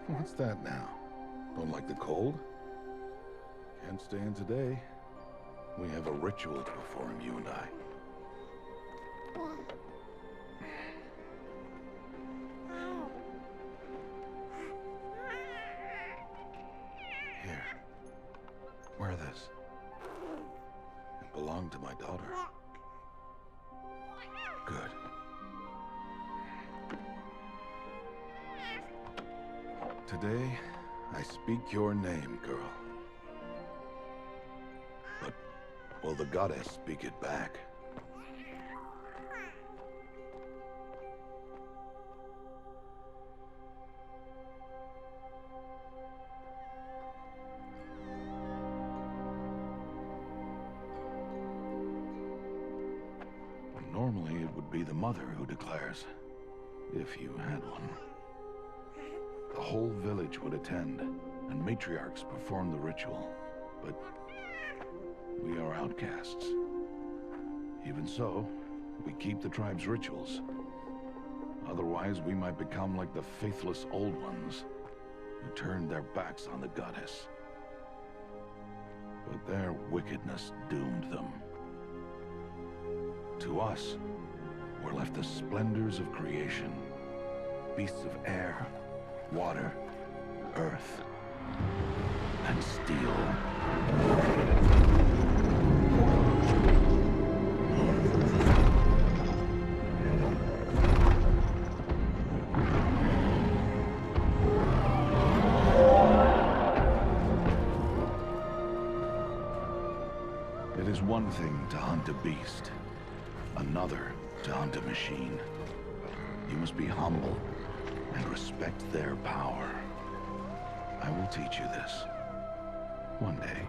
What's that now? Don't like the cold? Can't stay in today. We have a ritual to perform, you and I. Here. Wear this. It belonged to my daughter. Good. Today, I speak your name, girl. But will the goddess speak it back? Normally, it would be the mother who declares, if you had one. The whole village would attend, and matriarchs perform the ritual. But we are outcasts. Even so, we keep the tribe's rituals. Otherwise, we might become like the faithless old ones, who turned their backs on the goddess. But their wickedness doomed them. To us, were left the splendors of creation, beasts of air, water, earth, and steel. It is one thing to hunt a beast, another to hunt a machine. You must be humble and respect their power. I will teach you this. One day.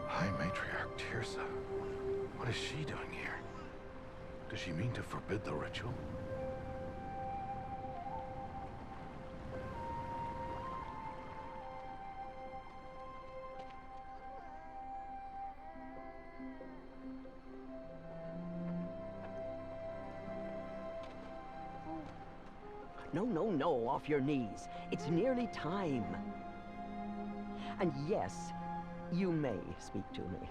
High Matriarch Tirsa. What is she doing here? Does she mean to forbid the ritual? No, no, no, off your knees. It's nearly time. And yes, you may speak to me.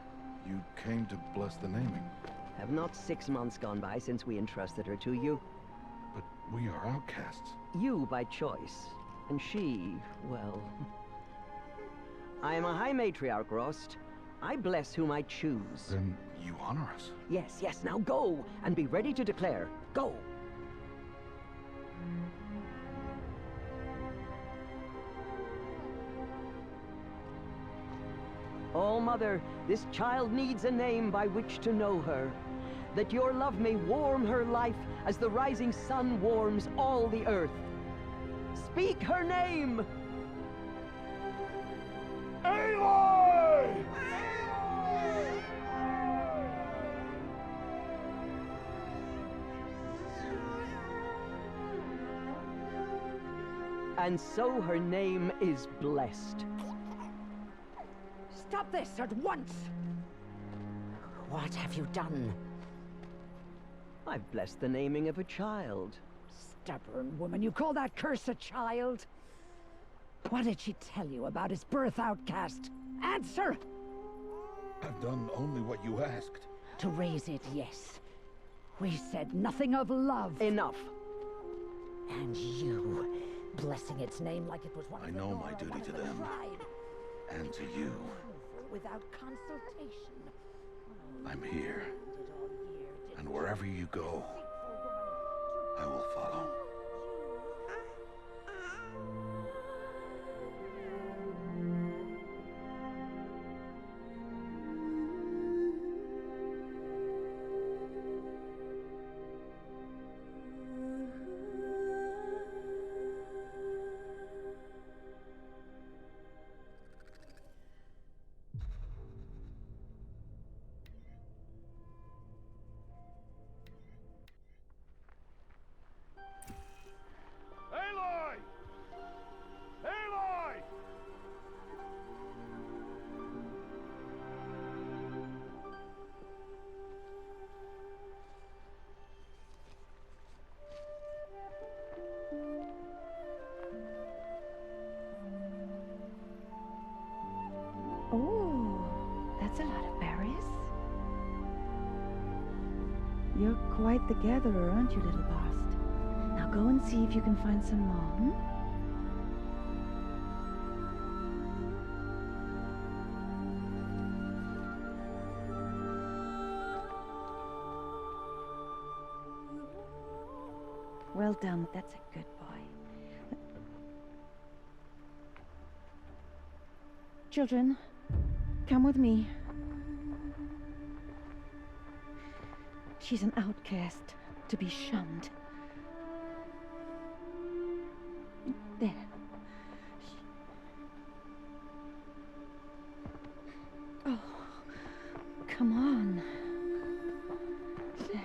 You came to bless the naming. Have not 6 months gone by since we entrusted her to you? But we are outcasts. You by choice, and she, well... I am a High Matriarch, Rost. I bless whom I choose. Then you honor us. Yes, yes, now go, and be ready to declare. Go! Oh, Mother, this child needs a name by which to know her. That your love may warm her life as the rising sun warms all the earth. Speak her name! Aloy! And so her name is blessed. Stop this at once! What have you done? I've blessed the naming of a child. Stubborn woman, you call that curse a child? What did she tell you about his birth, Outcast? Answer! I've done only what you asked. To raise it, yes. We said nothing of love. Enough. And you, blessing its name like it was one of I the know Nora, my duty one of to the them. tribe. And to you. Without consultation. I'm here. Did all year, did And wherever you go, I will follow. That's a lot of berries. You're quite the gatherer, aren't you, little Rost? Now go and see if you can find some more, hmm? Well done. That's a good boy. Children, come with me. She's an outcast, to be shunned. There. Oh, come on. There.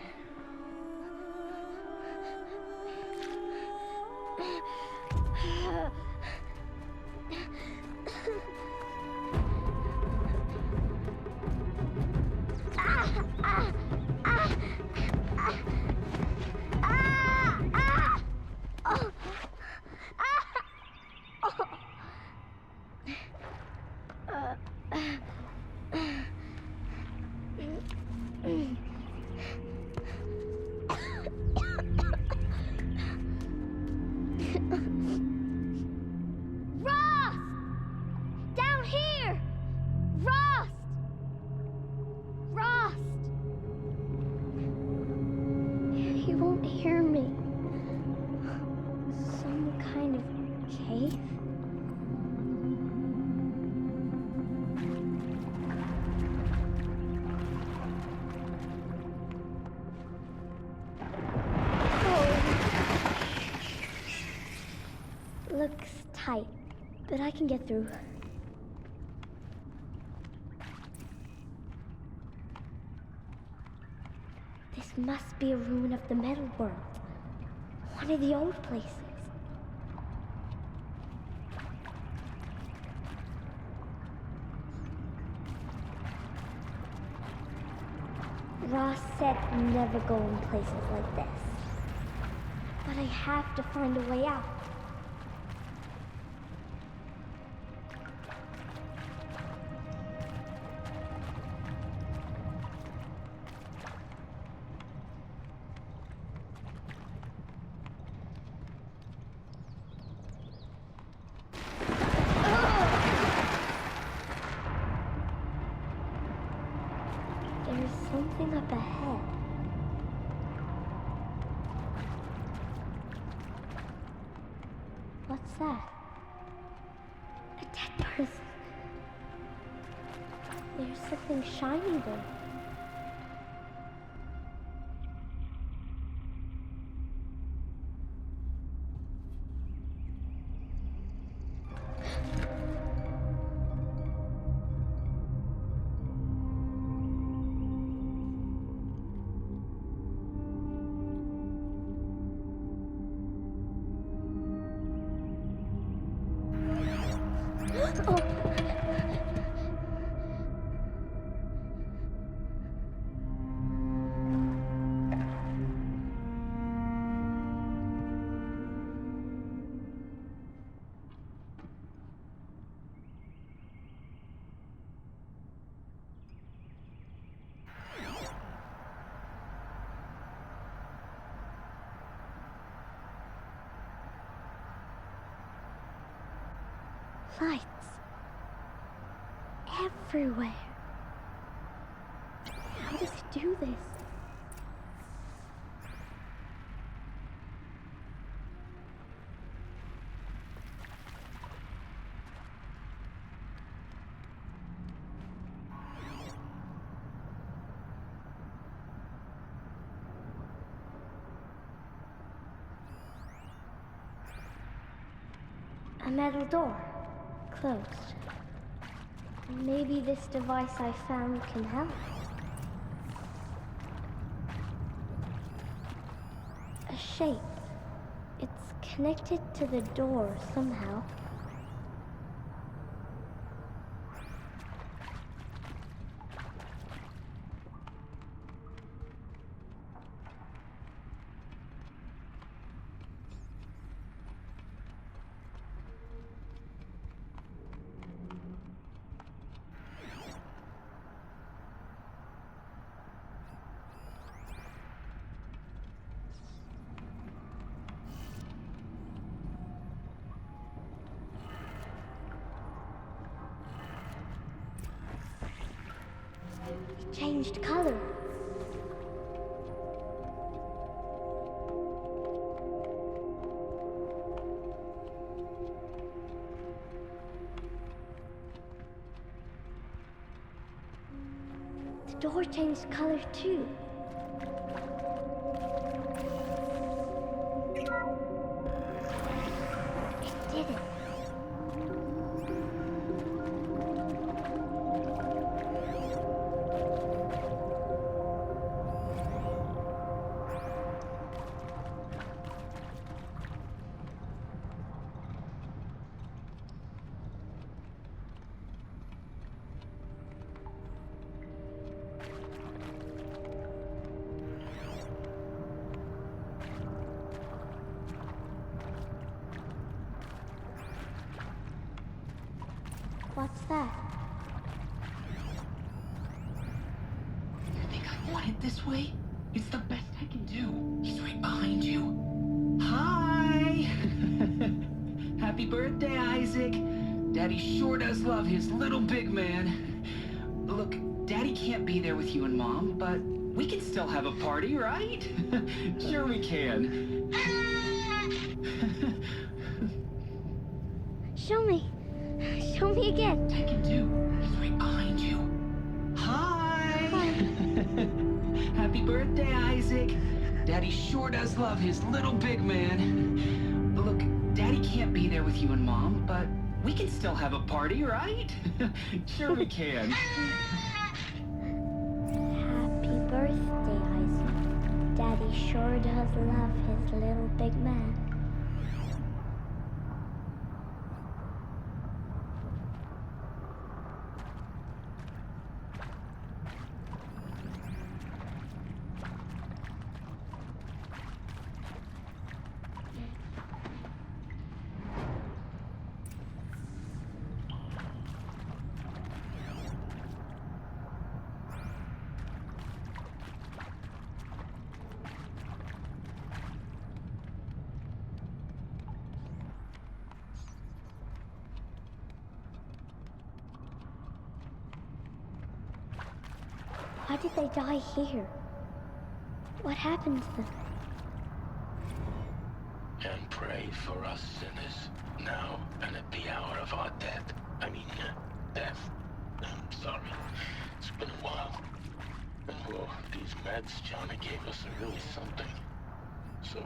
Rost! Down here! Rost! Rost! He won't hear me. Some kind of cave? Looks tight, but I can get through. This must be a ruin of the metal world. One of the old places. Rost said never go in places like this. But I have to find a way out. There's something up ahead. What's that? A dead person. There's something shiny there. Oh. Lights. Everywhere. How does it do this? A metal door. Closed. Maybe this device I found can help. A shape. It's connected to the door somehow. changed color. The door changed color too. It did it. What's that? You think I want it this way? It's the best I can do. He's right behind you. Hi! Happy birthday, Isaac. Daddy sure does love his little big man. Look, Daddy can't be there with you and Mom, but we can still have a party, right? Sure we can. Show me. Show me again. I can do. He's right behind you. Hi! Happy birthday, Isaac. Daddy sure does love his little big man. Look, Daddy can't be there with you and Mom, but we can still have a party, right? Sure we can. Happy birthday, Isaac. Daddy sure does love his little big man. Why did they die here? What happened to them? And pray for us sinners, now and at the hour of our death. Death. I'm sorry. It's been a while. Oh, these meds Johnny gave us are really something. So,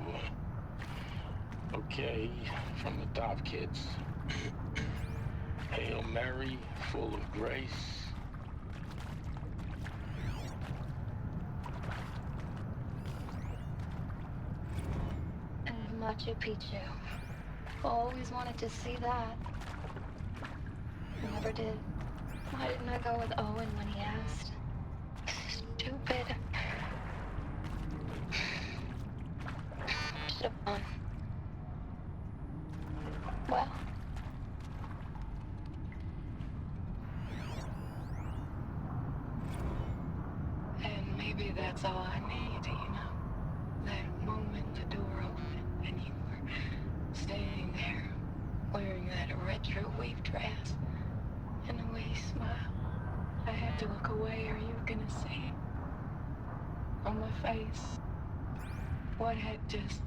okay, from the top, kids. Hail Mary, full of grace. Machu Picchu. Always wanted to see that. Never did. Why didn't I go with Owen when he asked? Stupid. Should have gone. Well. And maybe that's all I need, you know? That moment the door opened. And you were standing there, wearing that retro weave dress, and the way you smiled. I had to look away, or you were gonna see it on my face. What had just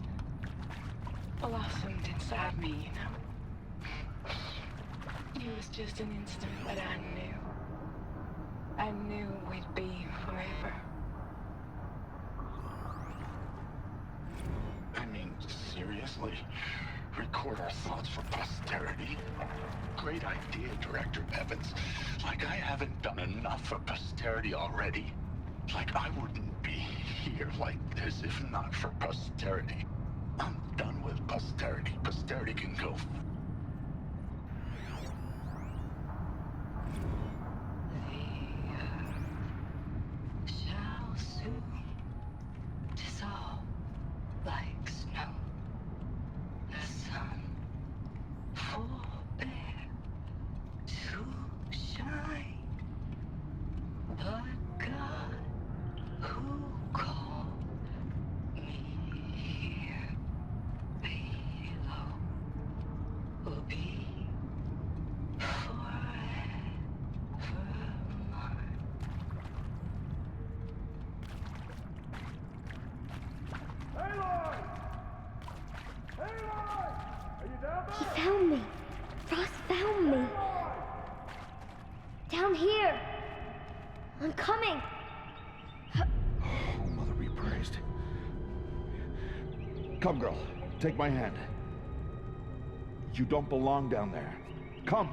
blossomed inside me, you know? It was just an instant, but I knew we'd be forever. Seriously? Record our thoughts for posterity? Great idea, Director Evans. Like I haven't done enough for posterity already. Like I wouldn't be here like this if not for posterity. I'm done with posterity. Posterity can go. Shall soon dissolve like snow. The sun forbear to shine, but God who called me here below Come, girl. Take my hand. You don't belong down there. Come!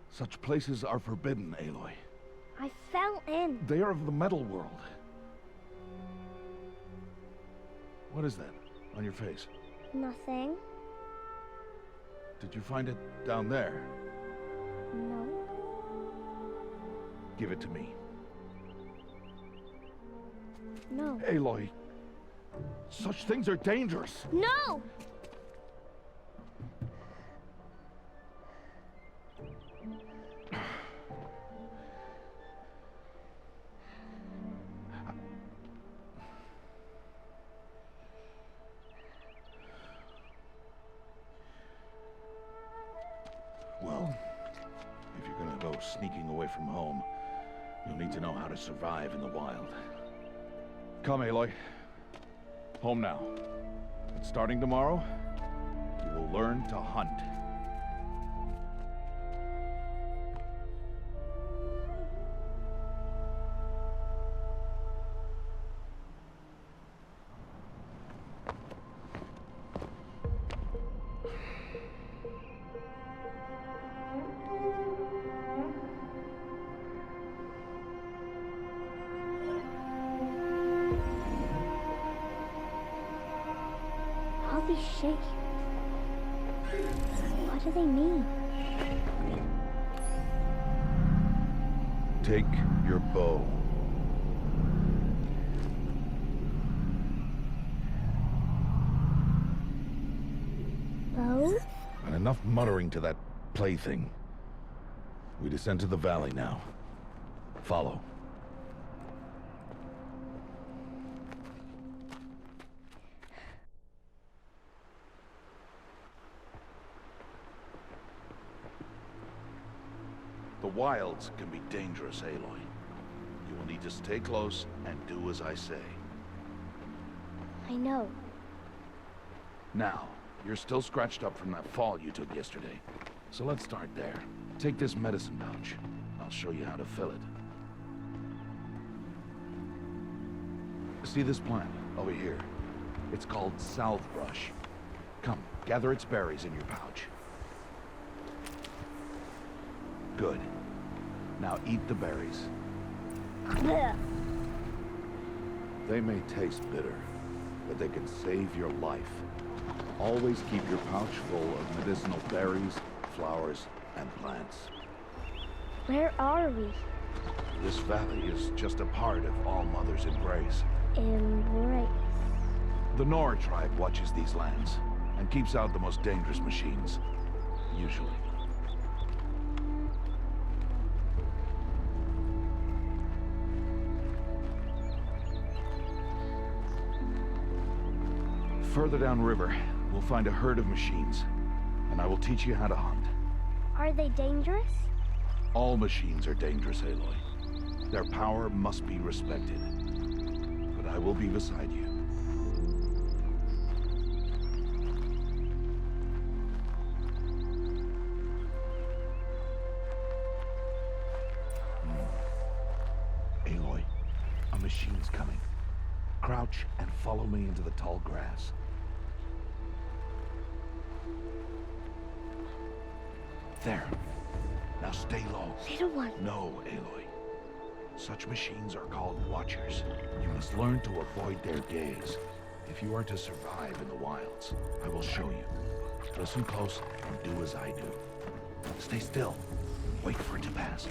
Such places are forbidden, Aloy. I fell in. They are of the metal world. What is that on your face? Nothing. Did you find it down there? No. Give it to me. No. Aloy, such things are dangerous. No! Well, if you're gonna go sneaking away from home, you'll need to know how to survive in the wild. Come, Aloy. Home now. But starting tomorrow, you will learn to hunt. All these shapes. What do they mean? Take your bow. Bow? And enough muttering to that plaything. We descend to the valley now. Follow. The wilds can be dangerous, Aloy. You will need to stay close and do as I say. I know. Now, you're still scratched up from that fall you took yesterday. So let's start there. Take this medicine pouch. I'll show you how to fill it. See this plant over here? It's called salvebrush. Come, gather its berries in your pouch. Good. Now eat the berries. Blech. They may taste bitter, but they can save your life. Always keep your pouch full of medicinal berries, flowers, and plants. Where are we? This valley is just a part of All Mother's embrace. Embrace. The Nora tribe watches these lands and keeps out the most dangerous machines, usually. Further downriver, we'll find a herd of machines, and I will teach you how to hunt. Are they dangerous? All machines are dangerous, Aloy. Their power must be respected. But I will be beside you. Aloy, a machine's coming. Crouch and follow me into the tall grass. There. Now stay low. Little one. No, Aloy. Such machines are called watchers. You must learn to avoid their gaze. If you are to survive in the wilds, I will show you. Listen close and do as I do. Stay still. Wait for it to pass.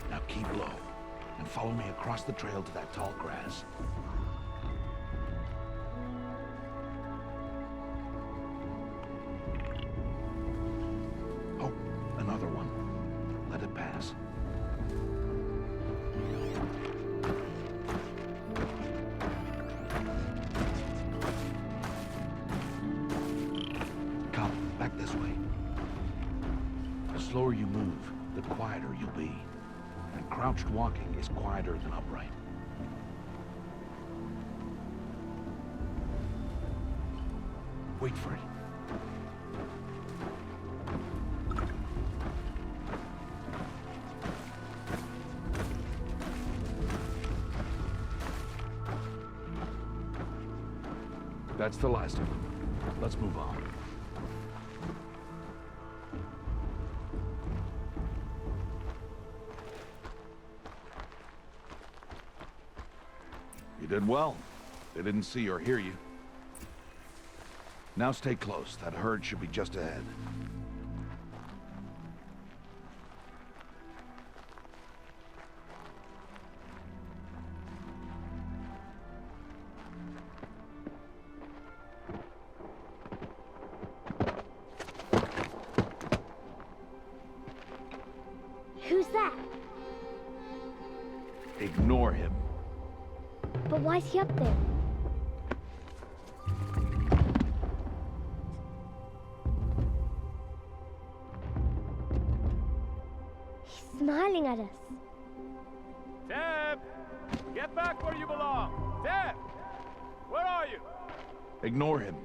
Now keep low and follow me across the trail to that tall grass. Oh, another one. Let it pass. Come, back this way. The slower you move, the quieter you'll be. And crouched walking is quieter than upright. Wait for it. That's the last of them. Let's move on. You did well. They didn't see or hear you. Now stay close. That herd should be just ahead. Who's that? Ignore him. But why's he up there? He's smiling at us. Deb! Get back where you belong! Deb! Where are you? Ignore him.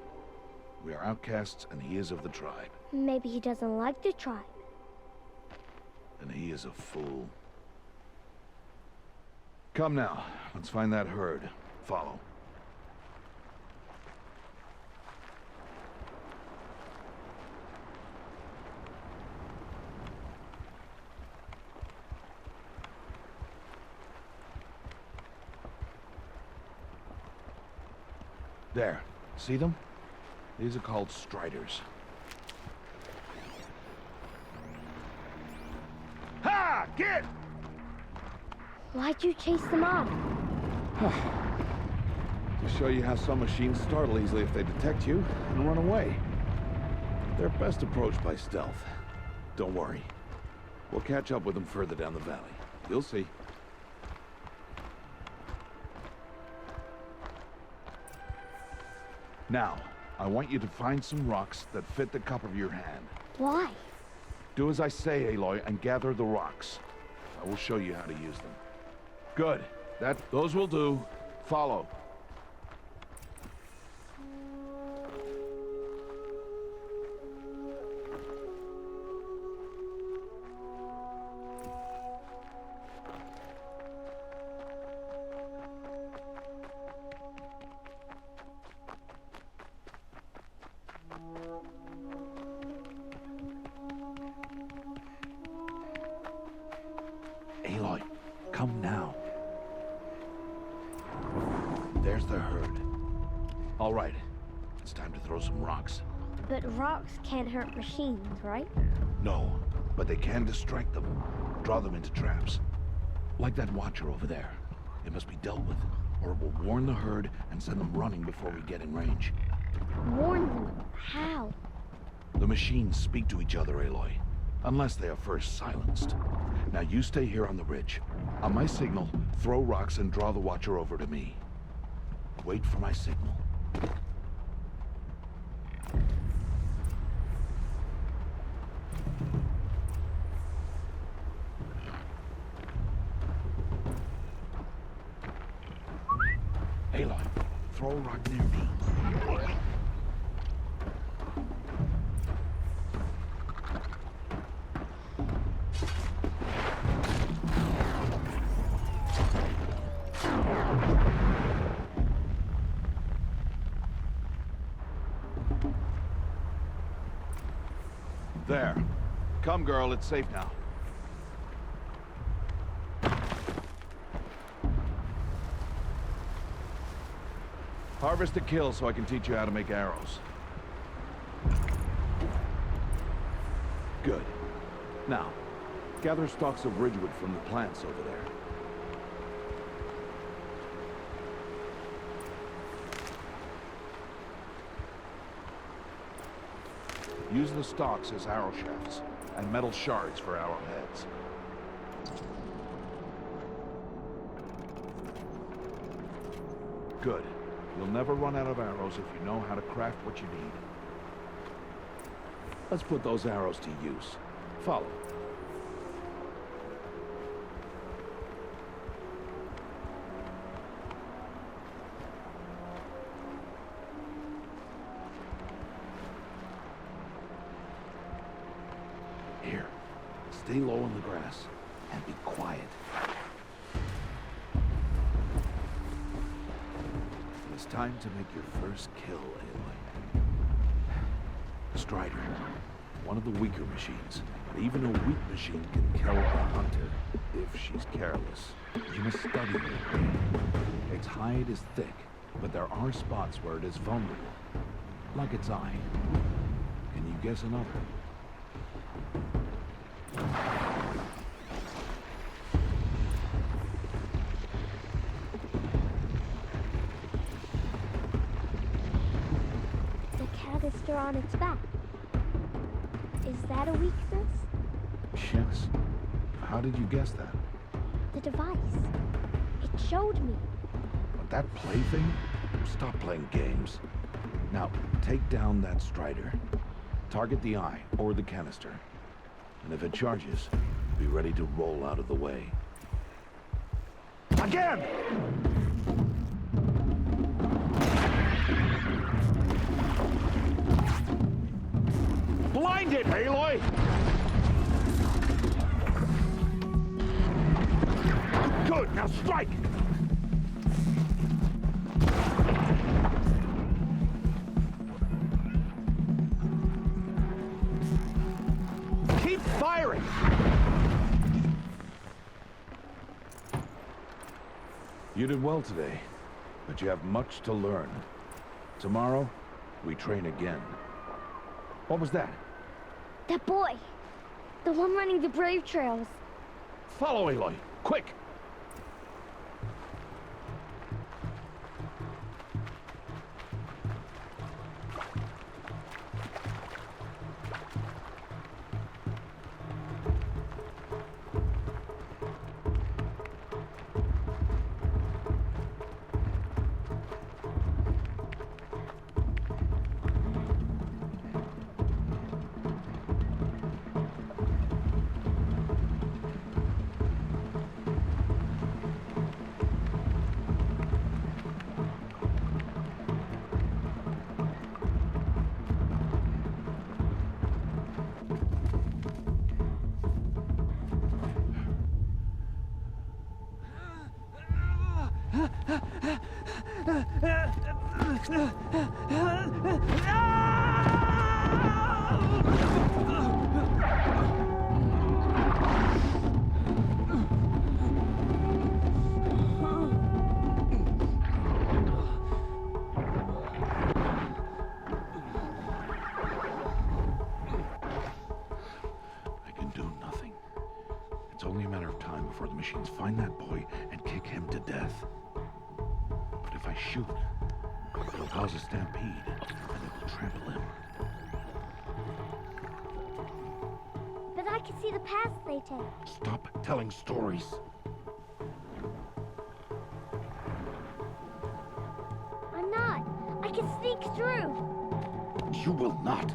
We are outcasts, and he is of the tribe. Maybe he doesn't like the tribe. And he is a fool. Come now, let's find that herd. Follow. There. See them? These are called striders. Ha! Get! Why'd you chase them off? To show you how some machines startle easily if they detect you and run away. They're best approached by stealth. Don't worry. We'll catch up with them further down the valley. You'll see. Now, I want you to find some rocks that fit the cup of your hand. Why? Do as I say, Aloy, and gather the rocks. I will show you how to use them. Good. Those will do. Follow. Aloy, come now. There's the herd. All right, it's time to throw some rocks. But rocks can't hurt machines, right? No, but they can distract them, draw them into traps. Like that watcher over there. It must be dealt with, or it will warn the herd and send them running before we get in range. Warn them? How? The machines speak to each other, Aloy, unless they are first silenced. Now you stay here on the ridge. On my signal, throw rocks and draw the watcher over to me. Wait for my signal. Aloy, throw a rock near me. There. Come, girl, it's safe now. Harvest a kill so I can teach you how to make arrows. Good. Now, gather stalks of ridgewood from the plants over there. Use the stalks as arrow shafts, and metal shards for arrowheads. Good. You'll never run out of arrows if you know how to craft what you need. Let's put those arrows to use. Follow. Here, stay low in the grass and be quiet. This Time to make your first kill, Aloy. Strider. One of the weaker machines. But even a weak machine can kill a hunter if she's careless. You must study her. Its hide is thick, but there are spots where it is vulnerable. Like its eye. Can you guess another? The canister on its back. Is that a weakness? Yes. How did you guess that? The device. It showed me. But that plaything? Stop playing games. Now, take down that Strider. Target the eye, or the canister. And if it charges, be ready to roll out of the way. Again! Blind it, Aloy! Good, now strike! Keep firing! You did well today, but you have much to learn. Tomorrow, we train again. What was that? That boy. The one running the brave trails. Follow Aloy, quick! Before the machines find that boy and kick him to death. But if I shoot, it'll cause a stampede, and it will trample him. But I can see the paths they take. Stop telling stories. I'm not. I can sneak through. You will not.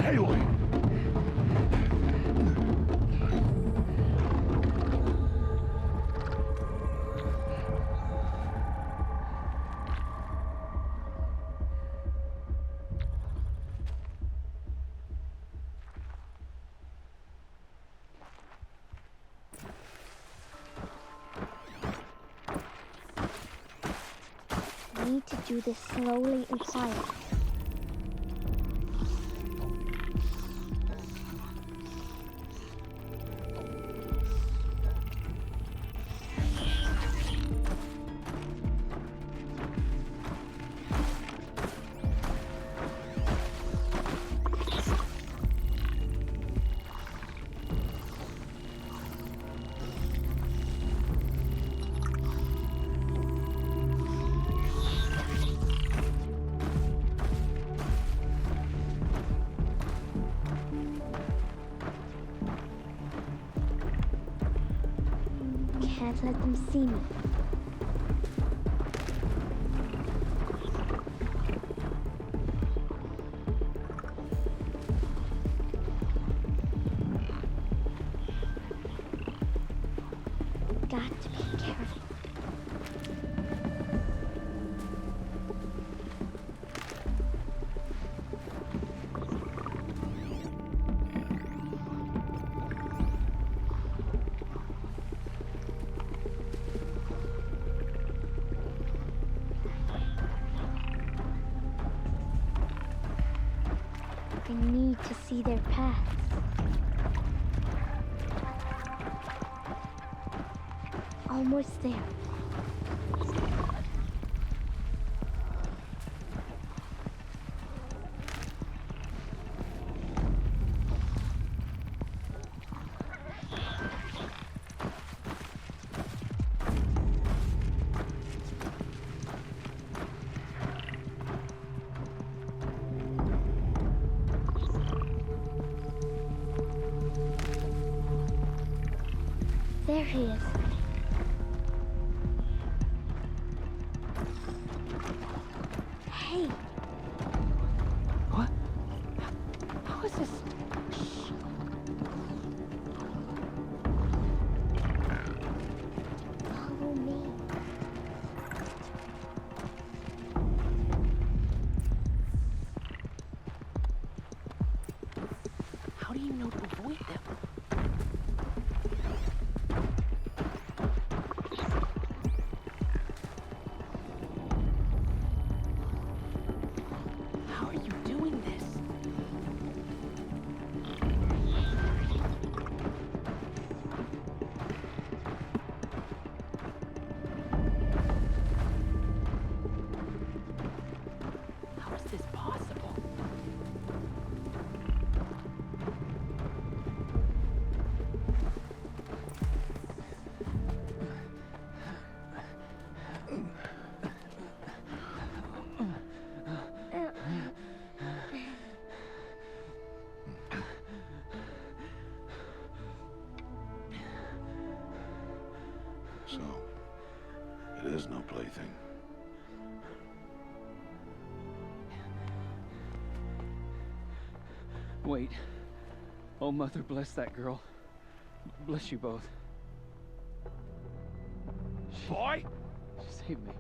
Aloy! I need to do this slowly and quietly. Can't let them see me. Got to be careful. I need to see their paths. Almost there. There he is. Hey. What? How is this? Follow me. How do you know to avoid them? How are you doing this? How is this possible? So, it is no plaything. Wait. Oh, Mother, bless that girl. Bless you both. Boy! She saved me.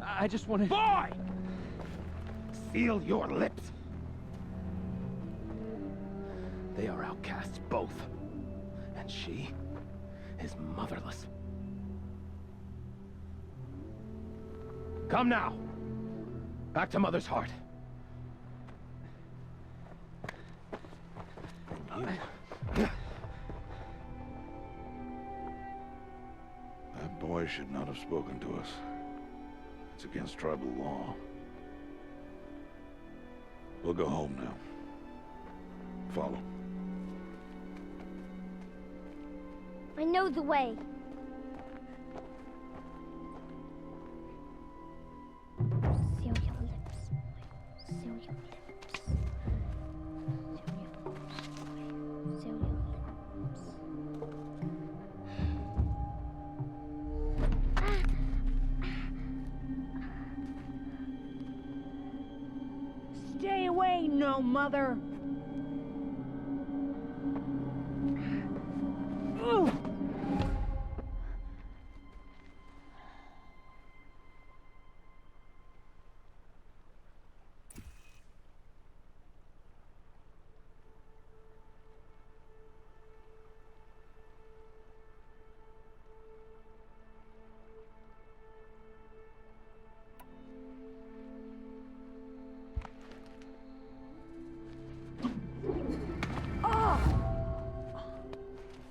I just wanted... Boy! Seal your lips. They are outcasts, both. And she is motherless. Come now. Back to Mother's heart. That boy should not have spoken to us. It's against tribal law. We'll go home now. Follow. I know the way. Seal your lips, boy. Seal your lips. Seal your lips. Stay away, no mother. Ooh.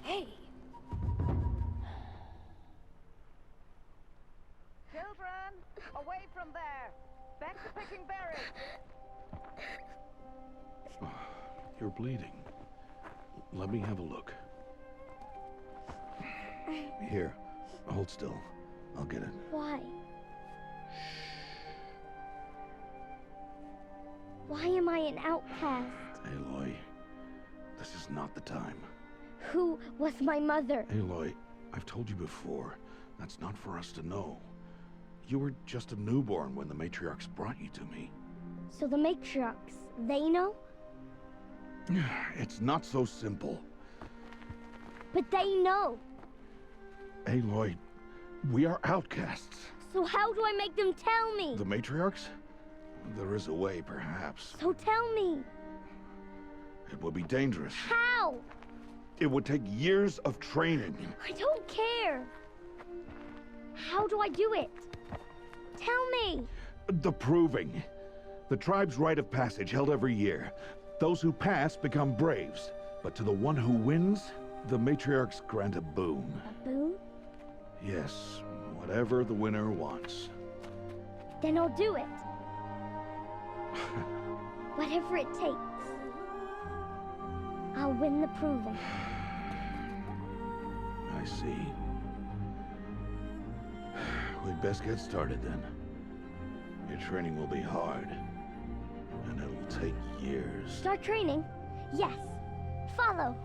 Hey! Children, away from there. Back to picking berries. You're bleeding. Let me have a look. Here, hold still. I'll get it. Why? Why am I an outcast? Aloy, this is not the time. Who was my mother? Aloy, I've told you before, that's not for us to know. You were just a newborn when the matriarchs brought you to me. So the matriarchs, they know? It's not so simple. But they know. Aloy, we are outcasts. So how do I make them tell me? The matriarchs? There is a way, perhaps. So tell me. It would be dangerous. How? It would take years of training. I don't care. How do I do it? Tell me. The proving. The tribe's rite of passage held every year. Those who pass become braves. But to the one who wins, the matriarchs grant a boon. A boon? Yes, whatever the winner wants. Then I'll do it. Whatever it takes. I'll win the proving. I see. We'd best get started then. Your training will be hard. And it'll take years. Start training? Yes. Follow.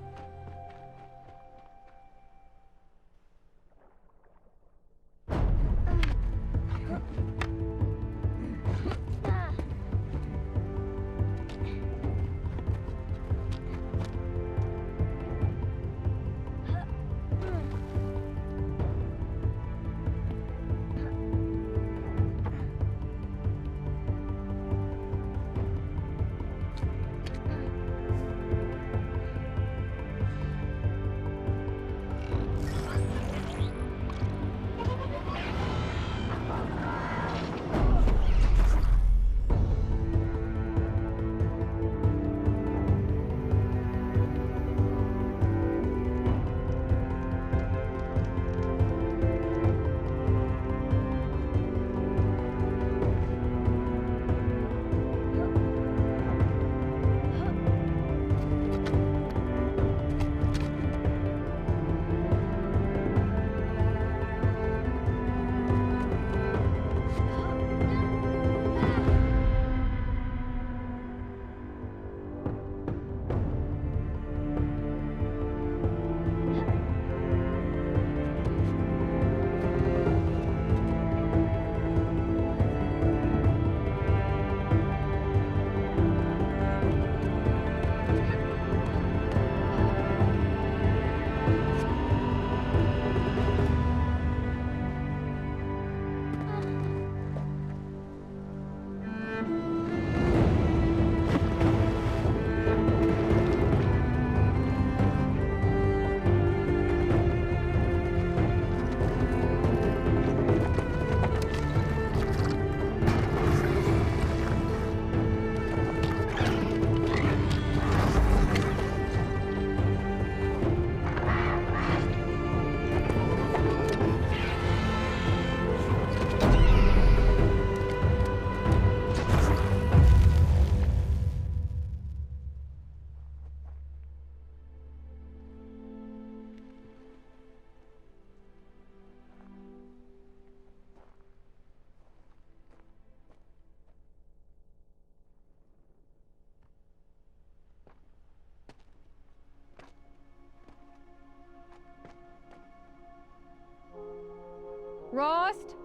Rost?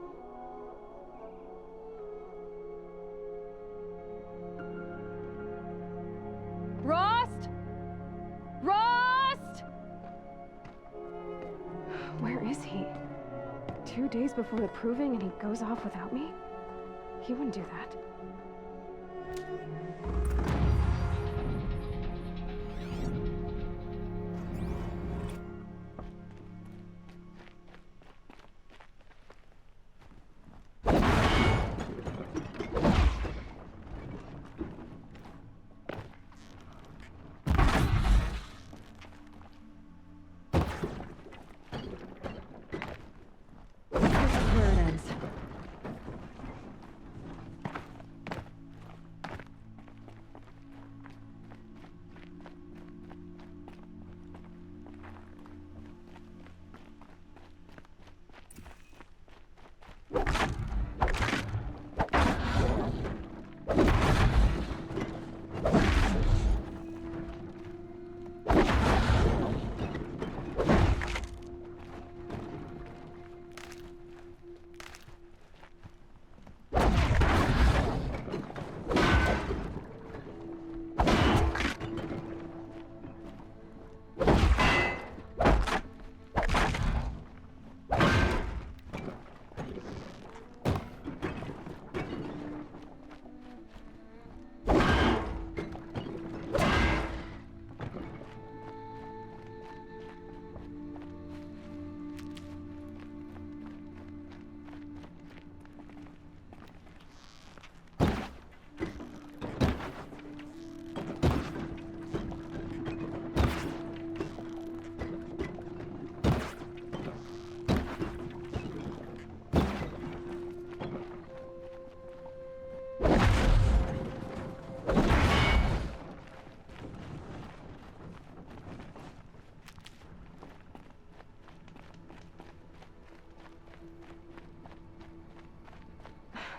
Rost? Rost? Where is he? 2 days before the proving and he goes off without me? He wouldn't do that.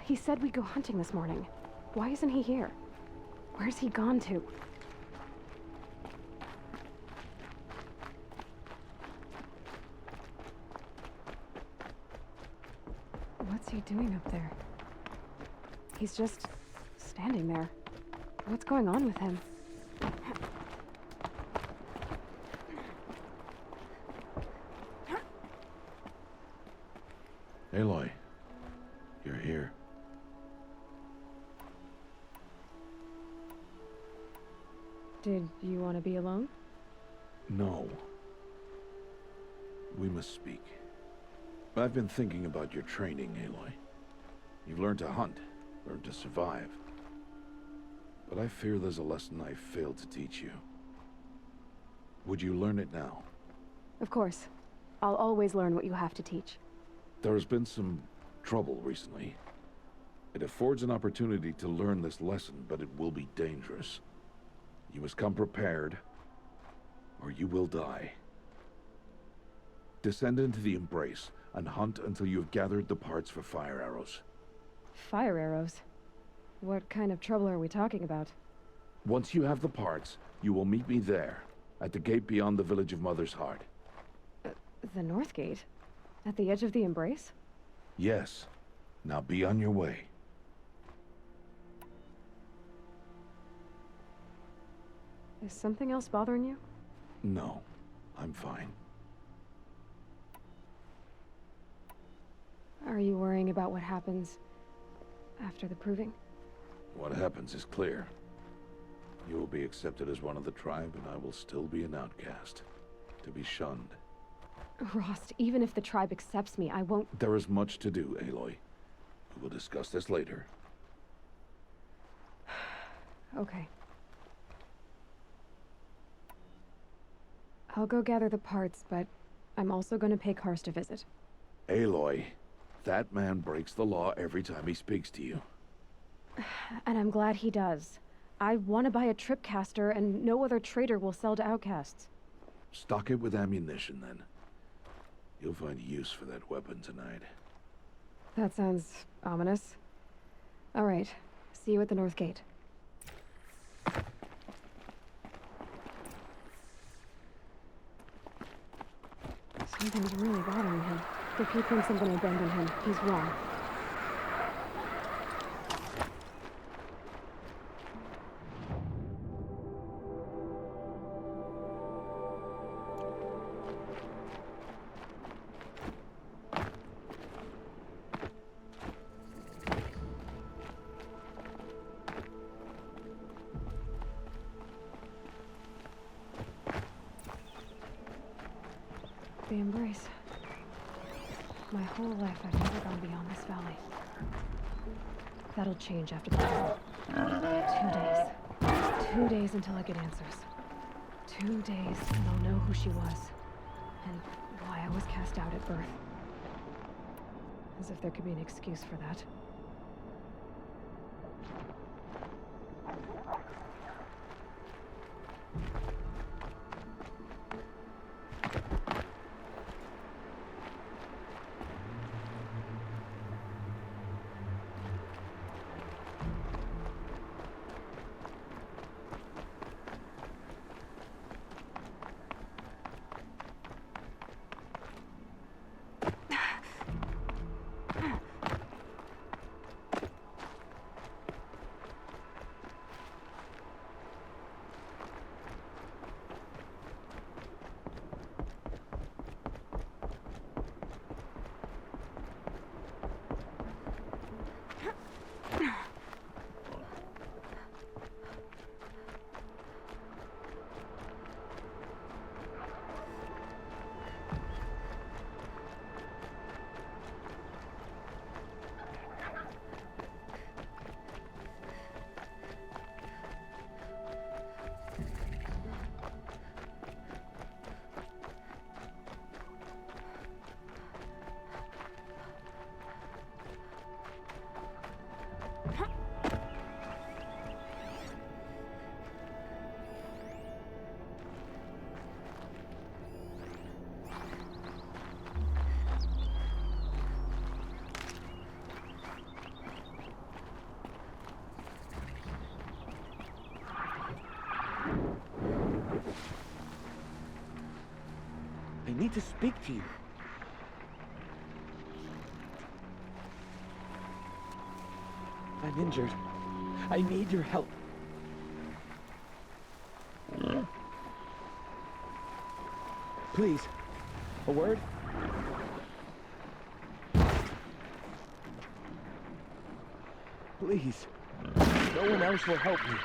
He said we'd go hunting this morning. Why isn't he here? Where's he gone to? What's he doing up there? He's just standing there. What's going on with him? Aloy, you're here. Did you want to be alone? No. We must speak. I've been thinking about your training, Aloy. You've learned to hunt, learned to survive. But I fear there's a lesson I failed to teach you. Would you learn it now? Of course. I'll always learn what you have to teach. There has been some trouble recently. It affords an opportunity to learn this lesson, but it will be dangerous. You must come prepared, or you will die. Descend into the Embrace, and hunt until you have gathered the parts for fire arrows. Fire arrows? What kind of trouble are we talking about? Once you have the parts, you will meet me there, at the gate beyond the village of Mother's Heart. The North Gate? At the edge of the Embrace? Yes. Now be on your way. Is something else bothering you? No, I'm fine. Are you worrying about what happens after the proving? What happens is clear. You will be accepted as one of the tribe, and I will still be an outcast. To be shunned. Rost, even if the tribe accepts me, I won't— There is much to do, Aloy. We will discuss this later. Okay. I'll go gather the parts, but I'm also going to pay Karst a visit. Aloy, that man breaks the law every time he speaks to you. And I'm glad he does. I want to buy a tripcaster, and no other trader will sell to outcasts. Stock it with ammunition, then. You'll find use for that weapon tonight. That sounds ominous. All right. See you at the North Gate. Something's really bothering him. If he thinks I'm gonna abandon him, he's wrong. The Embrace. My whole life I've never gone beyond this valley. That'll change after the battle. 2 days. 2 days until I get answers. 2 days and I'll know who she was. And why I was cast out at birth. As if there could be an excuse for that. I need to speak to you. I'm injured. I need your help. Please, a word? Please, no one else will help me.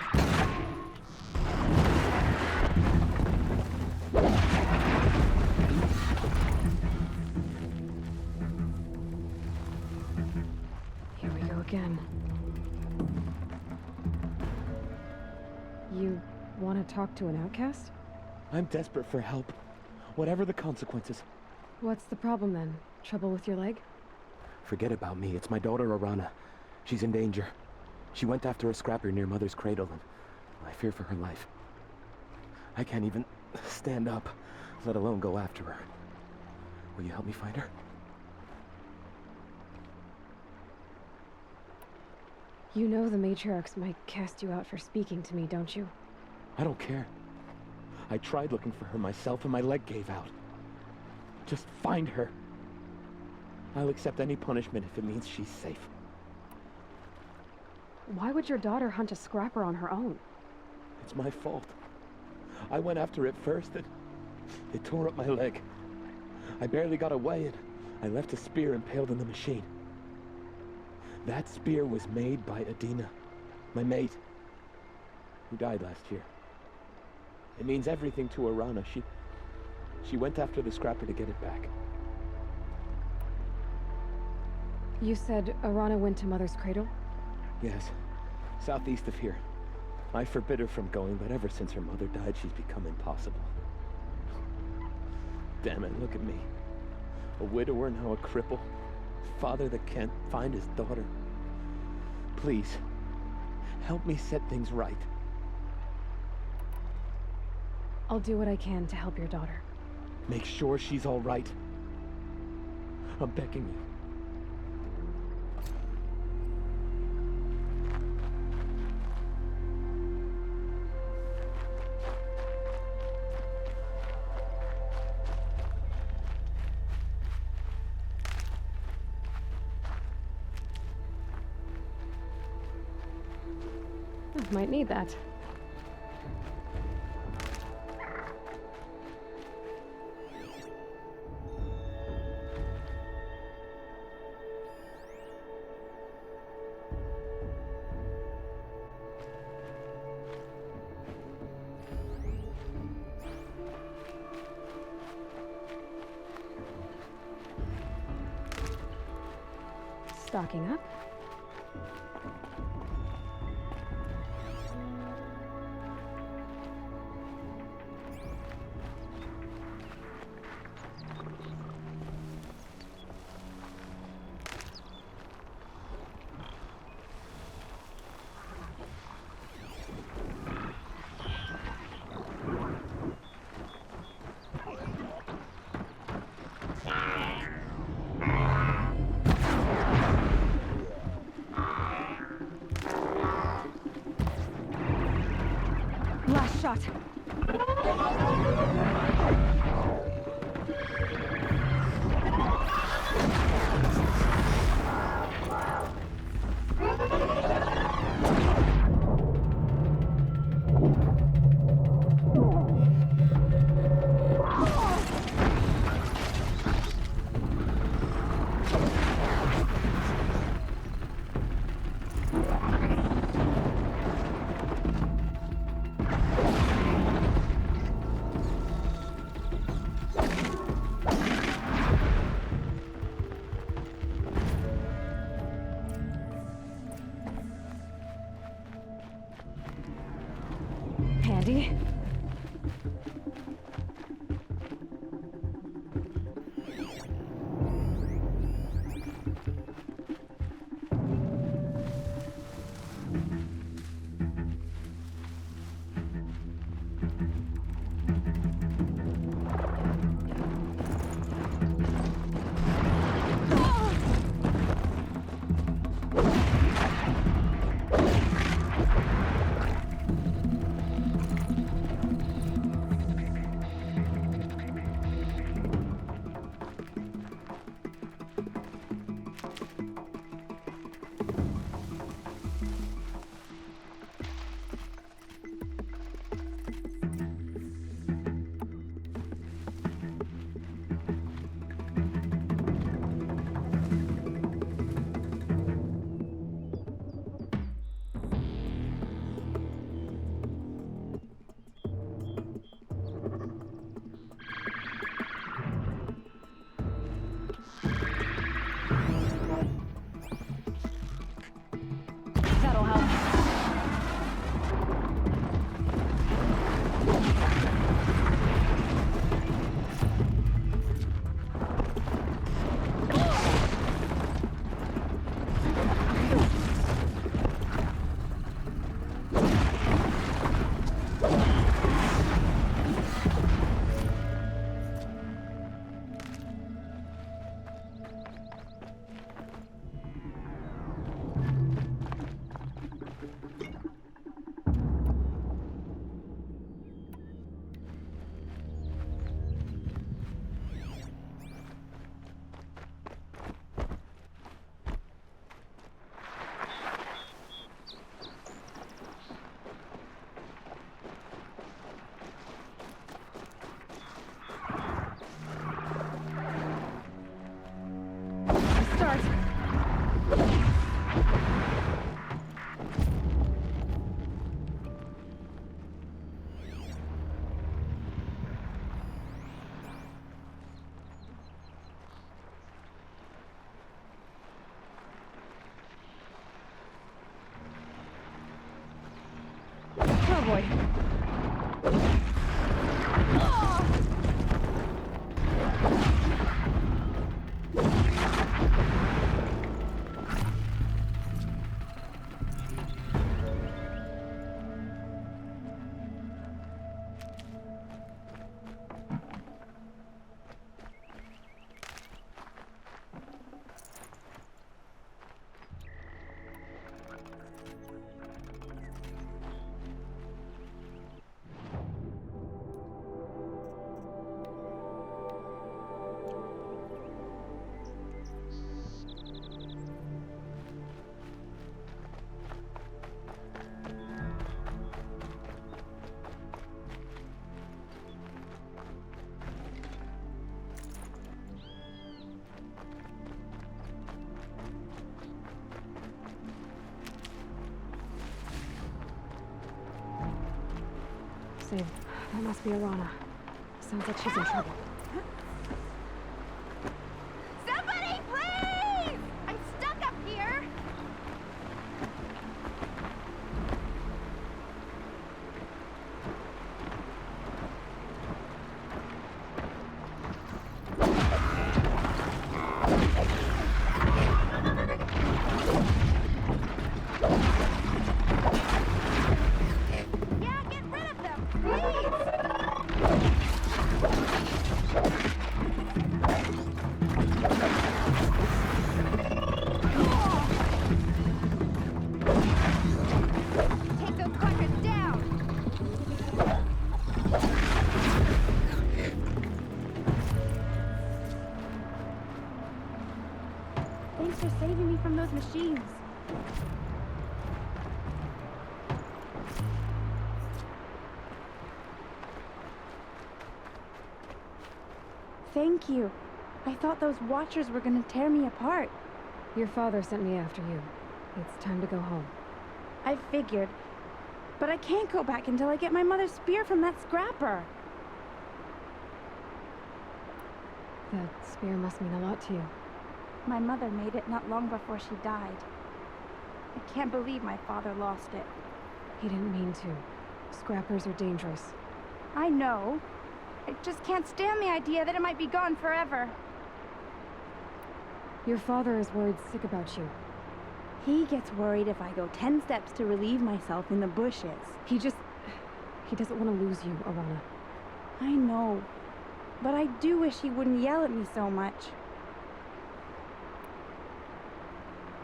Here we go again. You want to talk to an outcast? I'm desperate for help, whatever the consequences. What's the problem then? Trouble with your leg? Forget about me. It's my daughter, Arana. She's in danger. She went after a scrapper near Mother's cradle, and I fear for her life. I can't even stand up, let alone go after her. Will you help me find her? You know the matriarchs might cast you out for speaking to me, don't you? I don't care. I tried looking for her myself, and my leg gave out. Just find her. I'll accept any punishment if it means she's safe. Why would your daughter hunt a scrapper on her own? It's my fault. I went after it first, and it tore up my leg. I barely got away, and I left a spear impaled in the machine. That spear was made by Adina, my mate, who died last year. It means everything to Arana. She went after the scrapper to get it back. You said Arana went to Mother's cradle? Yes, southeast of here. I forbid her from going, but ever since her mother died, she's become impossible. Damn it, look at me. A widower, now a cripple. Father that can't find his daughter. Please, help me set things right. I'll do what I can to help your daughter. Make sure she's all right. I'm begging you. Might need that. Stocking up. Last shot. Handy. Aloy. Save. That must be Arana. Sounds like she's in trouble. Somebody, please! I'm stuck up here! Thanks for saving me from those machines. Thank you. I thought those Watchers were gonna tear me apart. Your father sent me after you. It's time to go home. I figured. But I can't go back until I get my mother's spear from that scrapper. That spear must mean a lot to you. My mother made it not long before she died. I can't believe my father lost it. He didn't mean to. Scrappers are dangerous. I know. I just can't stand the idea that it might be gone forever. Your father is worried sick about you. He gets worried if I go 10 steps to relieve myself in the bushes. He doesn't want to lose you, Arana. I know. But I do wish he wouldn't yell at me so much.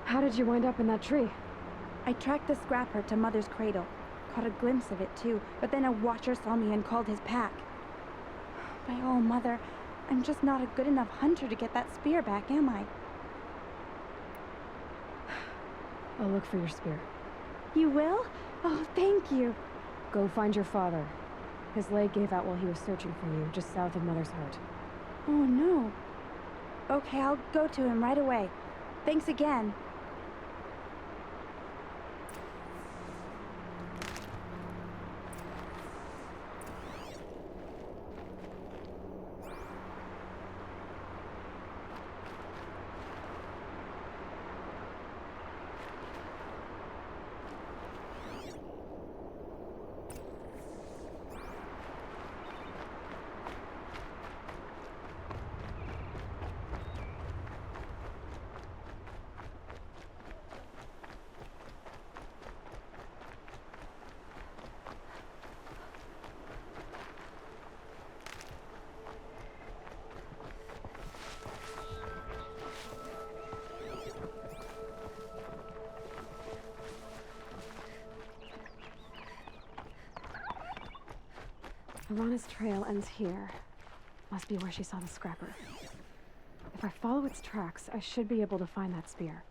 How did you wind up in that tree? I tracked the scrapper to Mother's cradle. Caught a glimpse of it too, but then a Watcher saw me and called his pack. By all, Mother, I'm just not a good enough hunter to get that spear back, am I? I'll look for your spear. You will? Oh, thank you. Go find your father. His leg gave out while he was searching for you, just south of Mother's heart. Oh, no. Okay, I'll go to him right away. Thanks again. Arana's trail ends here. Must be where she saw the scrapper. If I follow its tracks, I should be able to find that spear.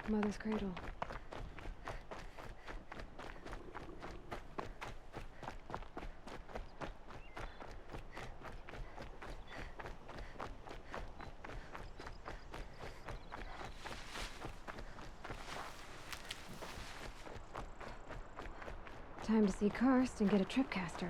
Mother's cradle. Time to see Karst and get a tripcaster.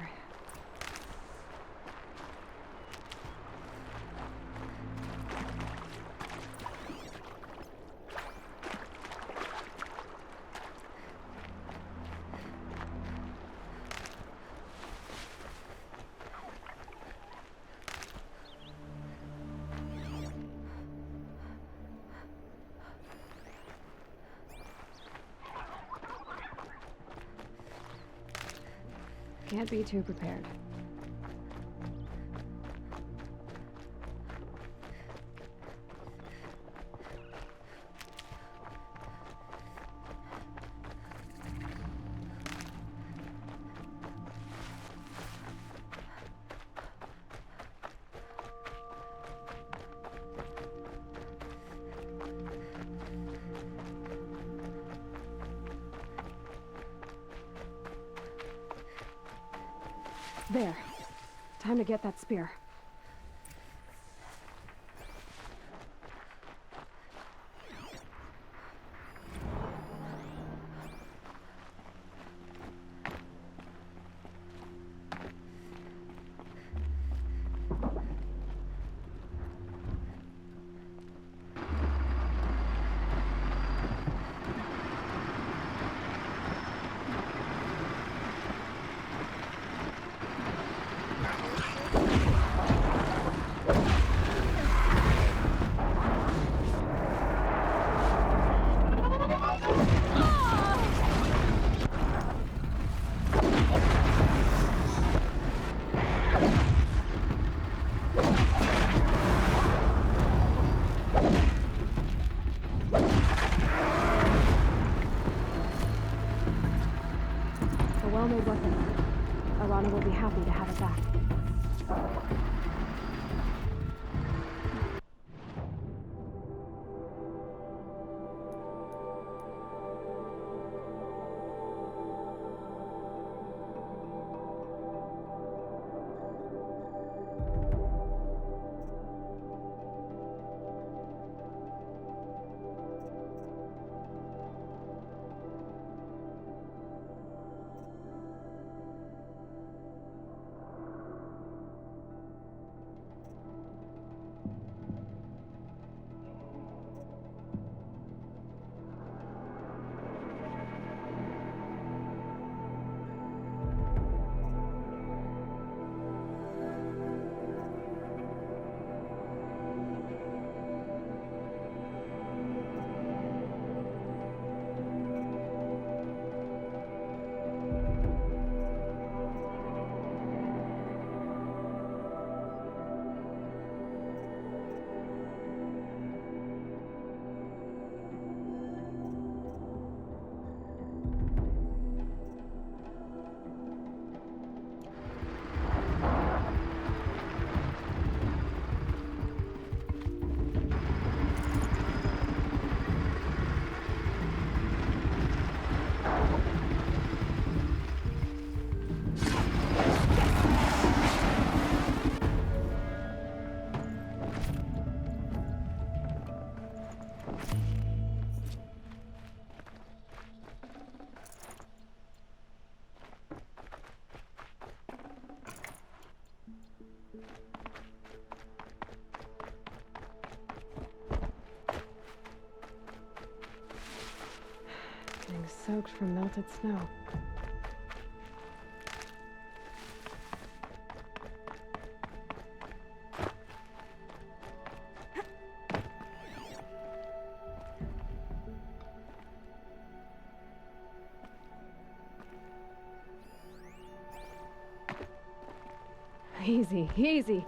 Can't be too prepared. There. Time to get that spear. Well-made weapon. Arana will be happy to have it back. Getting soaked from melted snow. Easy, easy.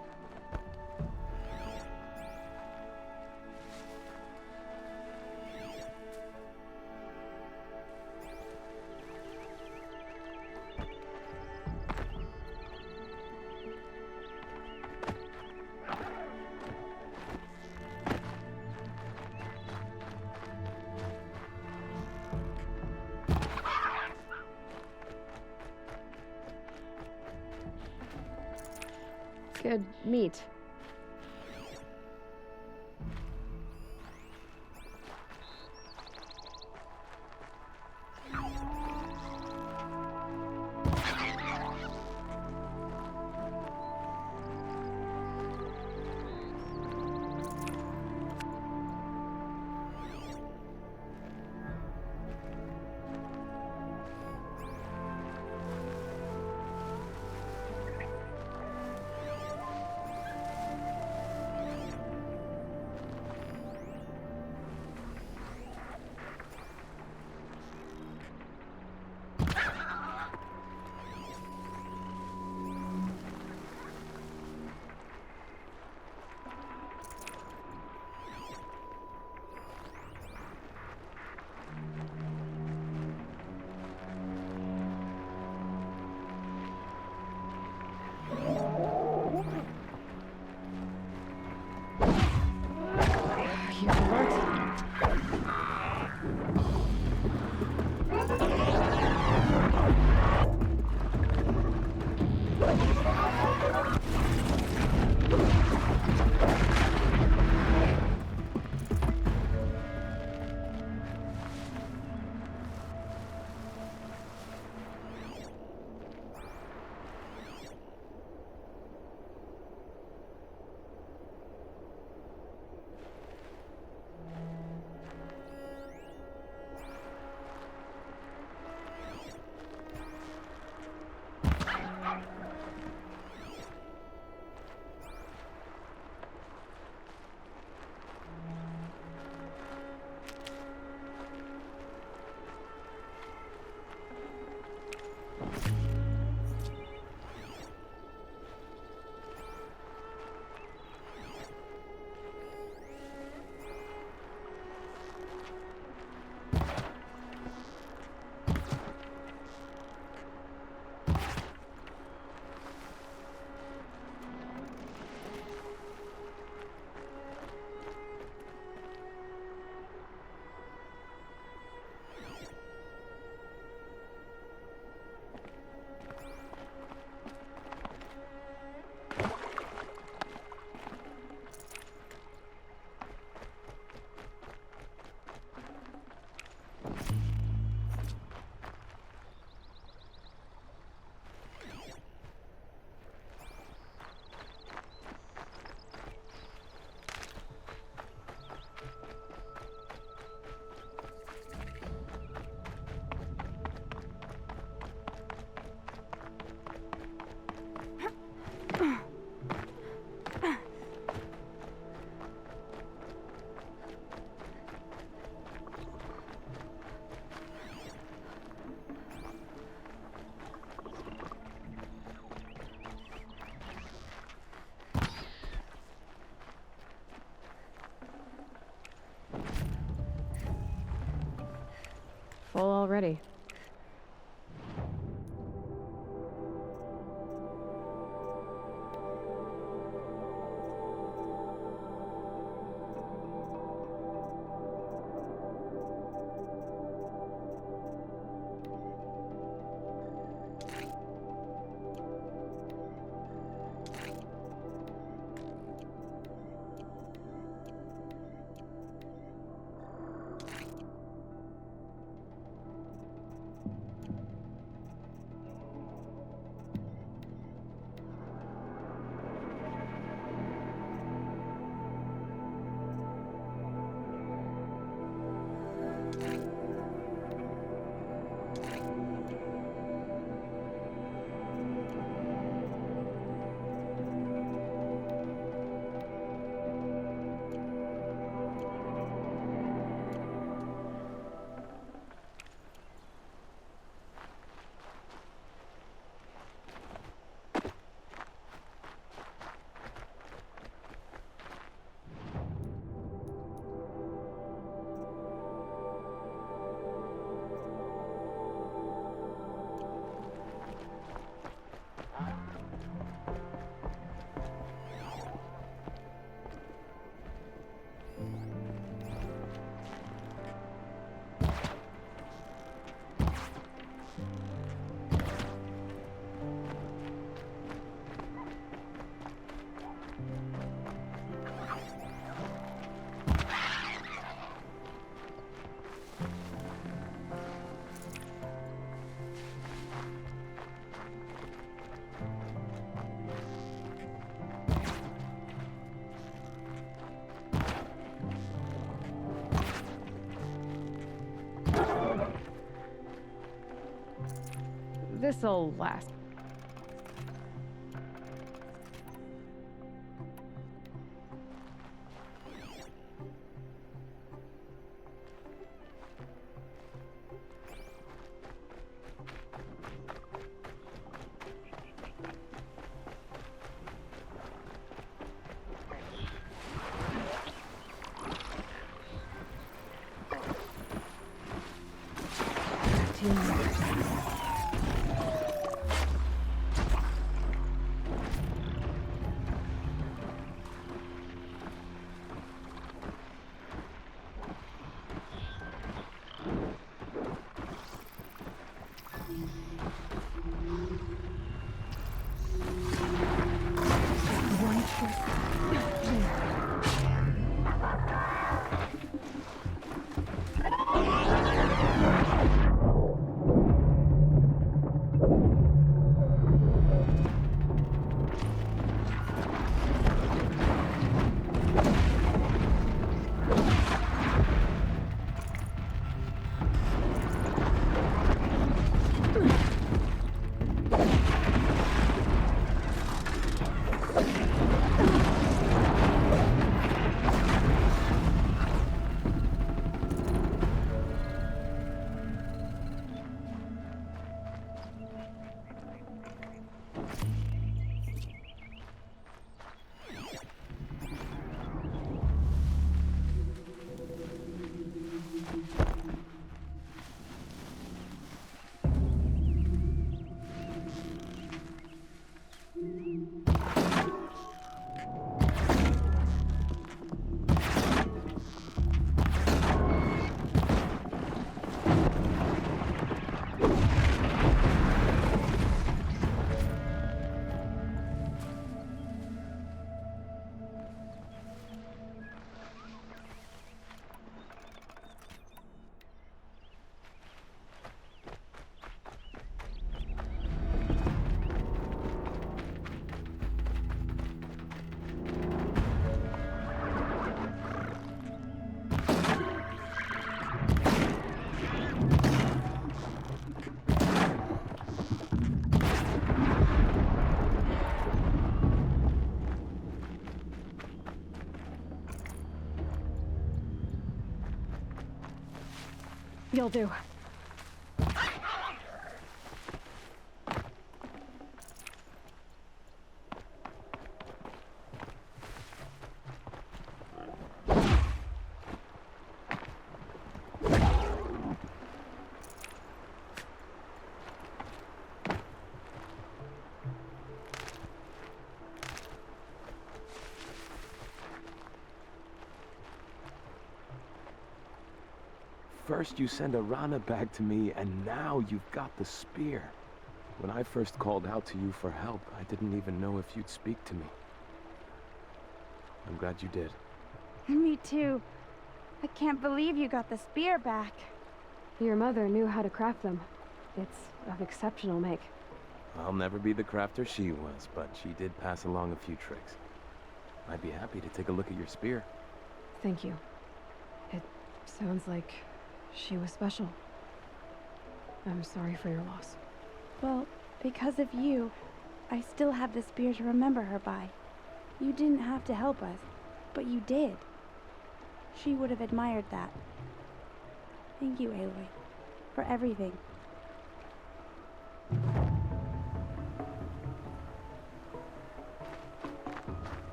Good meat. full already. This'll last. You'll do. First you send a Rana back to me, and now you've got the spear. When I first called out to you for help, I didn't even know if you'd speak to me. I'm glad you did. Me too. I can't believe you got the spear back. Your mother knew how to craft them. It's of exceptional make. I'll never be the crafter she was, but she did pass along a few tricks. I'd be happy to take a look at your spear. Thank you. It sounds like she was special. I'm sorry for your loss. Well, because of you, I still have the spear to remember her by. You didn't have to help us, but you did. She would have admired that. Thank you, Aloy, for everything.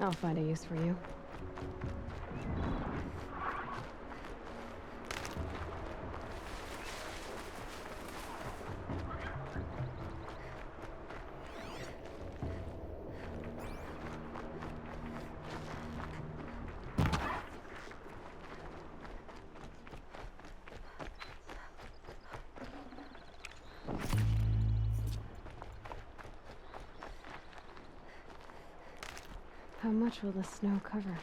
I'll find a use for you. How much will the snow cover?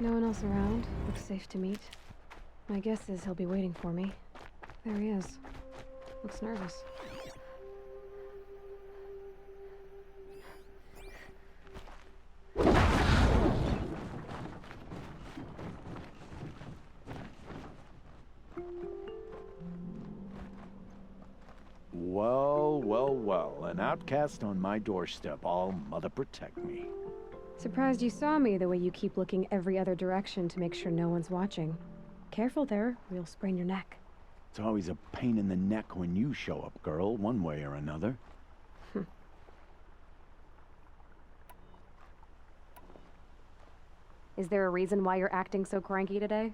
No one else around. Looks safe to meet. My guess is he'll be waiting for me. There he is. Looks nervous. Well, well, well. An outcast on my doorstep. All mother protect me. Surprised you saw me the way you keep looking every other direction to make sure no one's watching. Careful there, or you'll sprain your neck. It's always a pain in the neck when you show up, girl, one way or another. Is there a reason why you're acting so cranky today?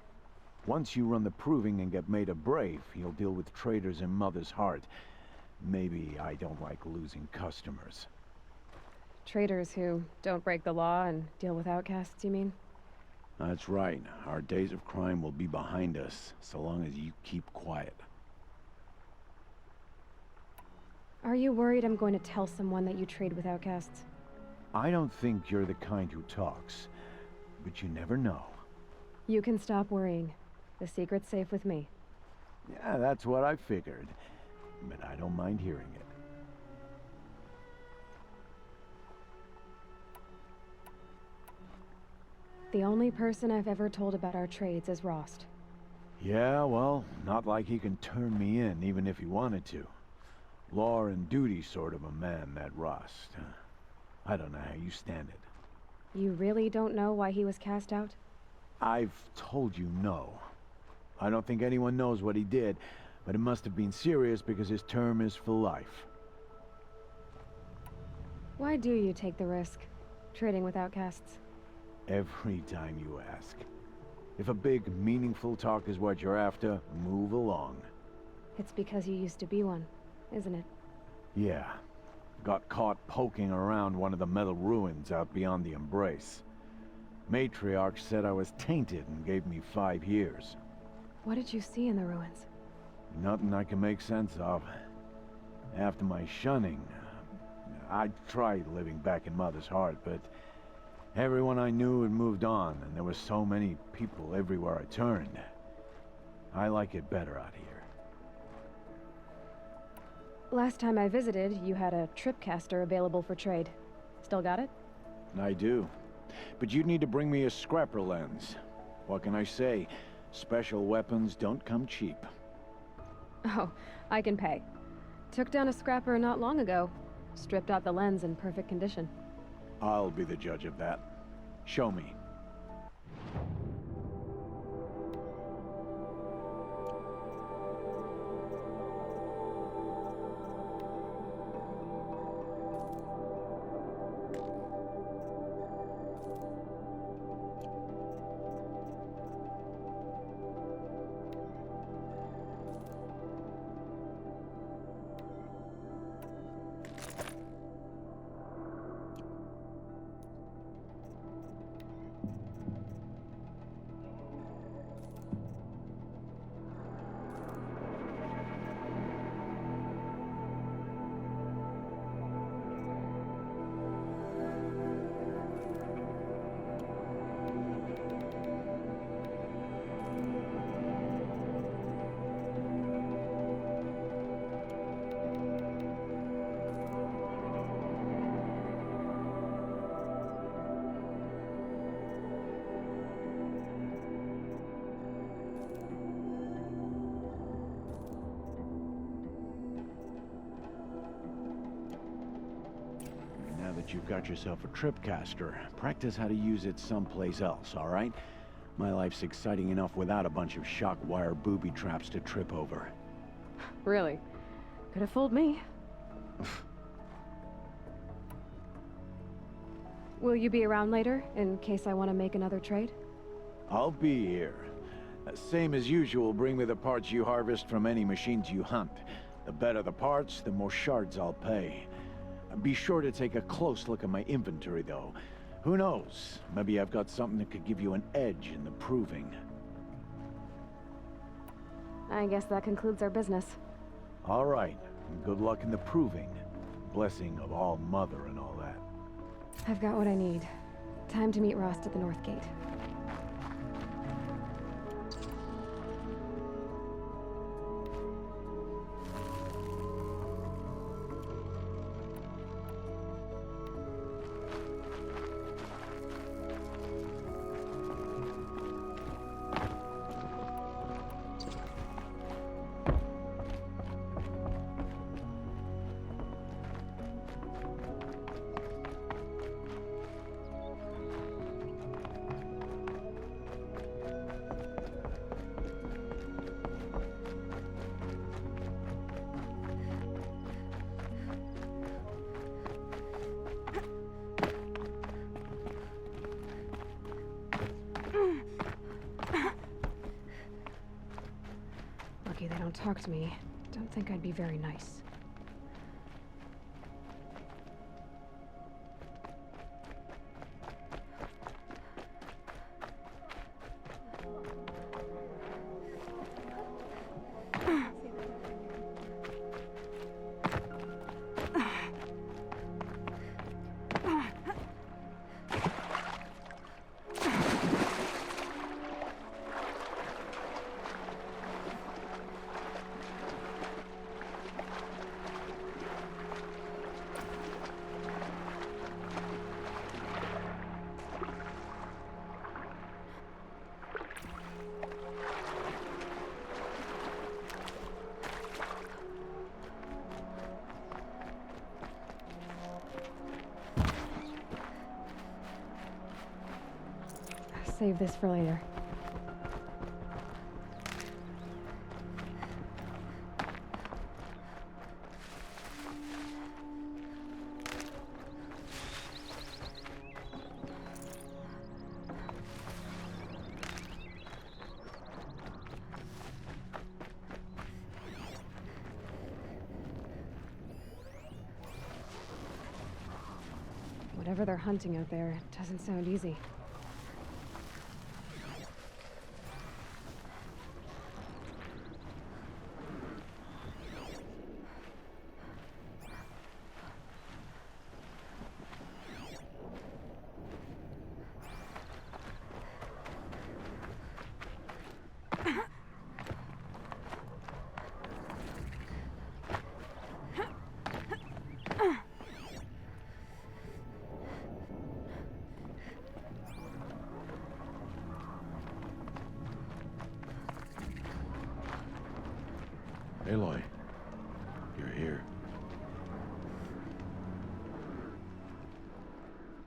Once you run the proving and get made a brave, you'll deal with traitors in Mother's heart. Maybe I don't like losing customers. Traitors who don't break the law and deal with outcasts, you mean? That's right. Our days of crime will be behind us, so long as you keep quiet. Are you worried I'm going to tell someone that you trade with outcasts? I don't think you're the kind who talks, but you never know. You can stop worrying. The secret's safe with me. Yeah, that's what I figured, but I don't mind hearing it. The only person I've ever told about our trades is Rost. Yeah, well, not like he can turn me in, even if he wanted to. Law and duty sort of a man, that Rost. I don't know how you stand it. You really don't know why he was cast out? I've told you no. I don't think anyone knows what he did, but it must have been serious because his term is for life. Why do you take the risk, trading with outcasts? Every time you ask. If a big, meaningful talk is what you're after, move along. It's because you used to be one, isn't it? Yeah. Got caught poking around one of the metal ruins out beyond the Embrace. Matriarch said I was tainted and gave me 5 years. What did you see in the ruins? Nothing I can make sense of. After my shunning, I tried living back in Mother's heart, but everyone I knew had moved on, and there were so many people everywhere I turned. I like it better out here. Last time I visited, you had a tripcaster available for trade. Still got it? I do. But you'd need to bring me a scrapper lens. What can I say? Special weapons don't come cheap. Oh, I can pay. Took down a scrapper not long ago. Stripped out the lens in perfect condition. I'll be the judge of that. Show me. Now that you've got yourself a tripcaster, practice how to use it someplace else, all right? My life's exciting enough without a bunch of shock wire booby traps to trip over. Really? Could have fooled me. Will you be around later, in case I want to make another trade? I'll be here. Same as usual, bring me the parts you harvest from any machines you hunt. The better the parts, the more shards I'll pay. Be sure to take a close look at my inventory, though. Who knows? Maybe I've got something that could give you an edge in the proving. I guess that concludes our business. All right. Good luck in the proving. Blessing of All Mother and all that. I've got what I need. Time to meet Rost at the North Gate. Lucky they don't talk to me. Don't think I'd be very nice. Save this for later. Whatever they're hunting out there, it doesn't sound easy. Aloy, you're here.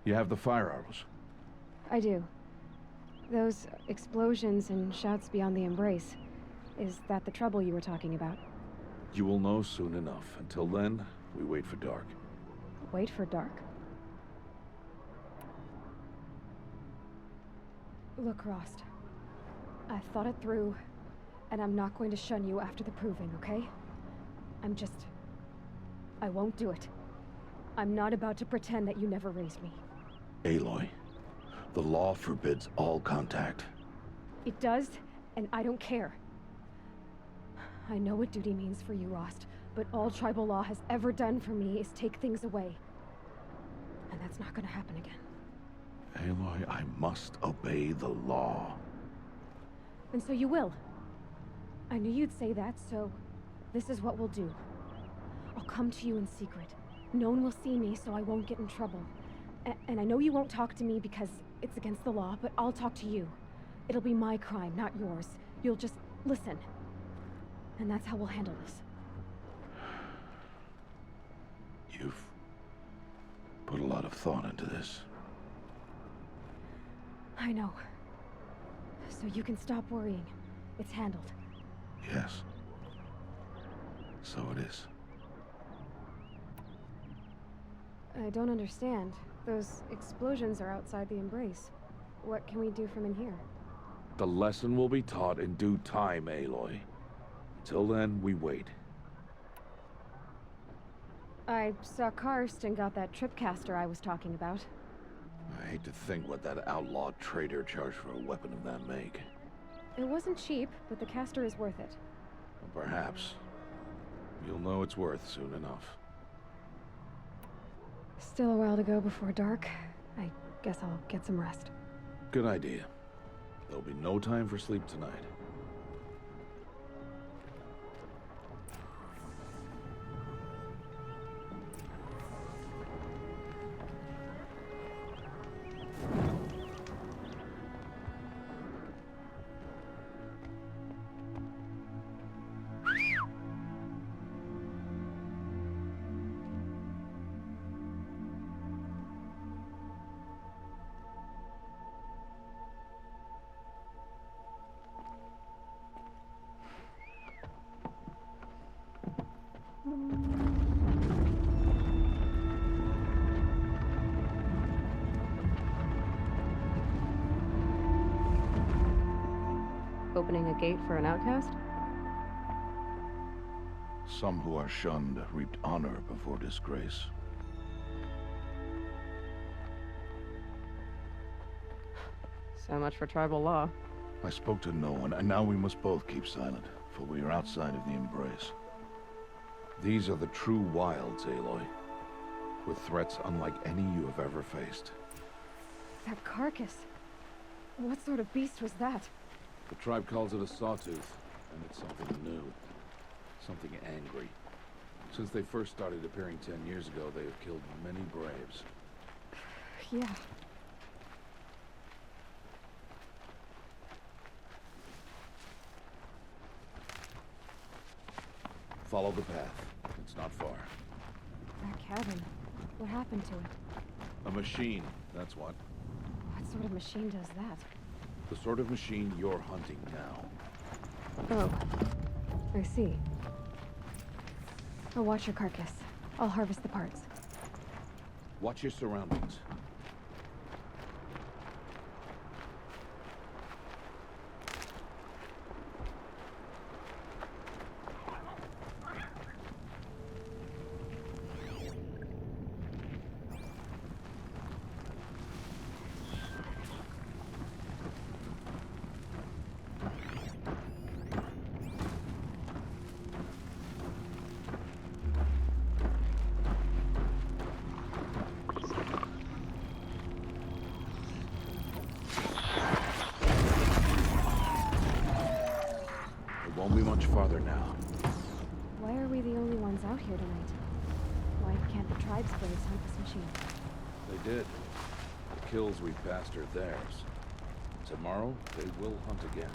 You have the fire arrows? I do. Those explosions and shouts beyond the embrace. Is that the trouble you were talking about? You will know soon enough. Until then, we wait for dark. Wait for dark? Look, Rost. I thought it through, and I'm not going to shun you after the proving, okay? I won't do it. I'm not about to pretend that you never raised me. Aloy, the law forbids all contact. It does, and I don't care. I know what duty means for you, Rost, but all tribal law has ever done for me is take things away. And that's not gonna happen again. Aloy, I must obey the law. And so you will. I knew you'd say that, so this is what we'll do. I'll come to you in secret. No one will see me, so I won't get in trouble. And I know you won't talk to me because it's against the law, but I'll talk to you. It'll be my crime, not yours. You'll just listen. And that's how we'll handle this. You've put a lot of thought into this. I know. So you can stop worrying. It's handled. Yes. So it is. I don't understand. Those explosions are outside the embrace. What can we do from in here? The lesson will be taught in due time, Aloy. Till then, we wait. I saw Karst and got that tripcaster I was talking about. I hate to think what that outlaw trader charged for a weapon of that make. It wasn't cheap, but the caster is worth it. Perhaps. You'll know it's worth soon enough. Still a while to go before dark. I guess I'll get some rest. Good idea. There'll be no time for sleep tonight. Opening a gate for an outcast? Some who are shunned reaped honor before disgrace. So much for tribal law. I spoke to no one, and now we must both keep silent, for we are outside of the embrace. These are the true wilds, Aloy, with threats unlike any you have ever faced. That carcass. What sort of beast was that? The tribe calls it a sawtooth, and it's something new. Something angry. Since they first started appearing 10 years ago, they have killed many braves. Yeah. Follow the path. It's not far. That cabin. What happened to it? A machine, that's what. What sort of machine does that? The sort of machine you're hunting now. Oh. I see. I'll watch your carcass. I'll harvest the parts. Watch your surroundings. Won't be much farther now. Why are we the only ones out here tonight? Why can't the tribes braves hunt this machine? They did. The kills we passed are theirs. Tomorrow, they will hunt again.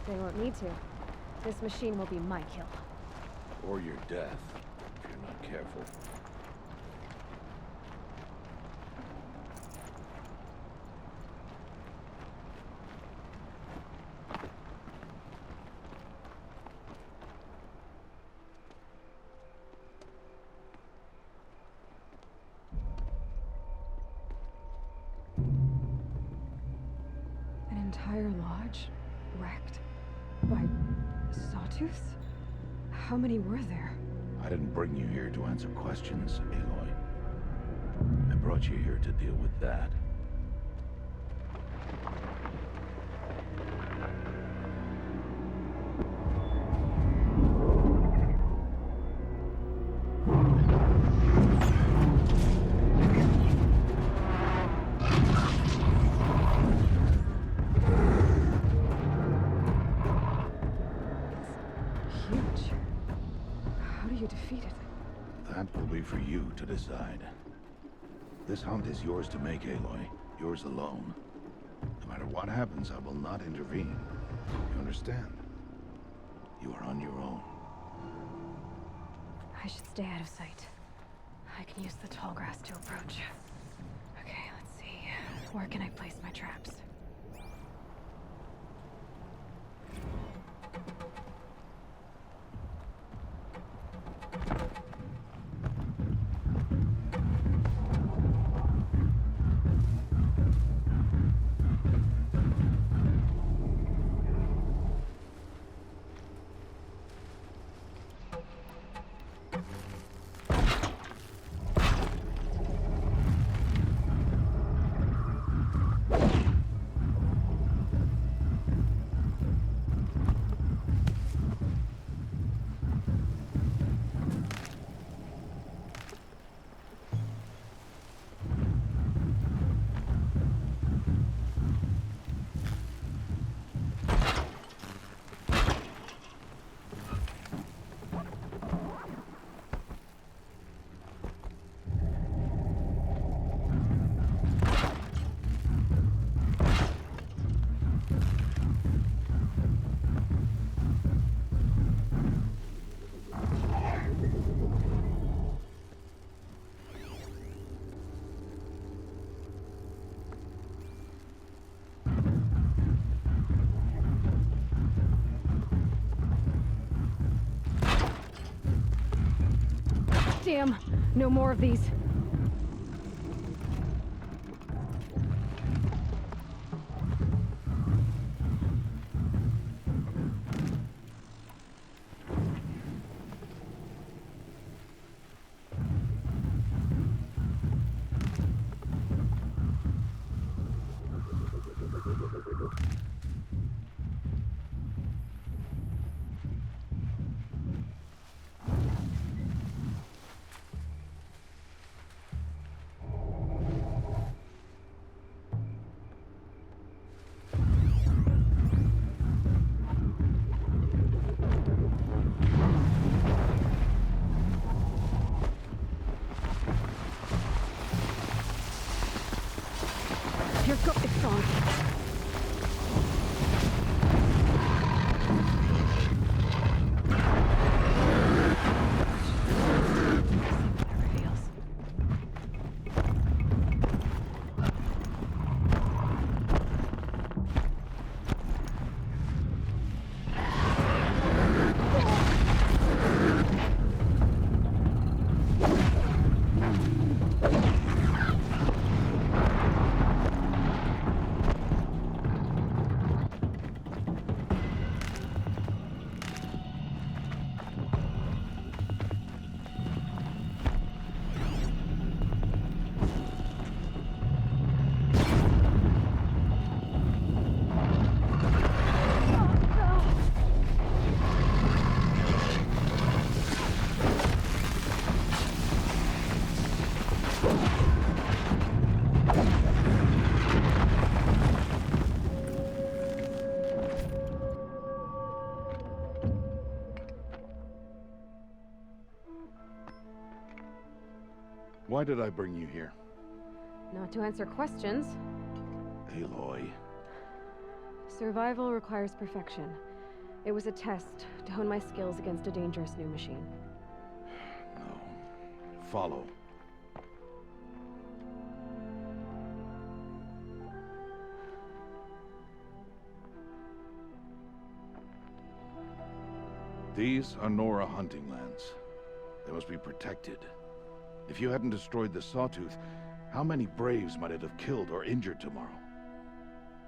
They won't need to. This machine will be my kill. Or your death, if you're not careful. An entire lodge wrecked by sawtooths? How many were there? I didn't bring you here to answer questions, Aloy. I brought you here to deal with that. Huge. How do you defeat it? That will be for you to decide. This hunt is yours to make, Aloy. Yours alone. No matter what happens, I will not intervene. You understand? You are on your own. I should stay out of sight. I can use the tall grass to approach. Okay, let's see. Where can I place my traps? Damn! No more of these. Here's go. It's gone. Why did I bring you here? Not to answer questions. Aloy. Survival requires perfection. It was a test to hone my skills against a dangerous new machine. No. Follow. These are Nora hunting lands. They must be protected. If you hadn't destroyed the Sawtooth, how many Braves might it have killed or injured tomorrow?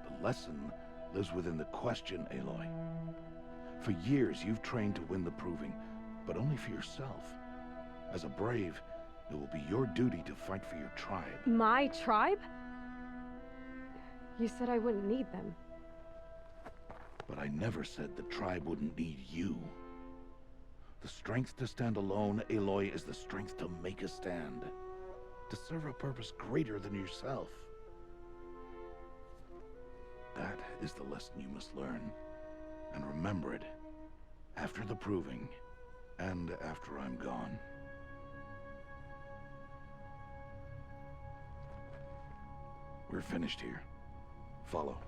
The lesson lives within the question, Aloy. For years, you've trained to win the Proving, but only for yourself. As a Brave, it will be your duty to fight for your tribe. My tribe? You said I wouldn't need them. But I never said the tribe wouldn't need you. The strength to stand alone, Aloy, is the strength to make a stand. To serve a purpose greater than yourself. That is the lesson you must learn. And remember it. After the Proving, and after I'm gone. We're finished here. Follow.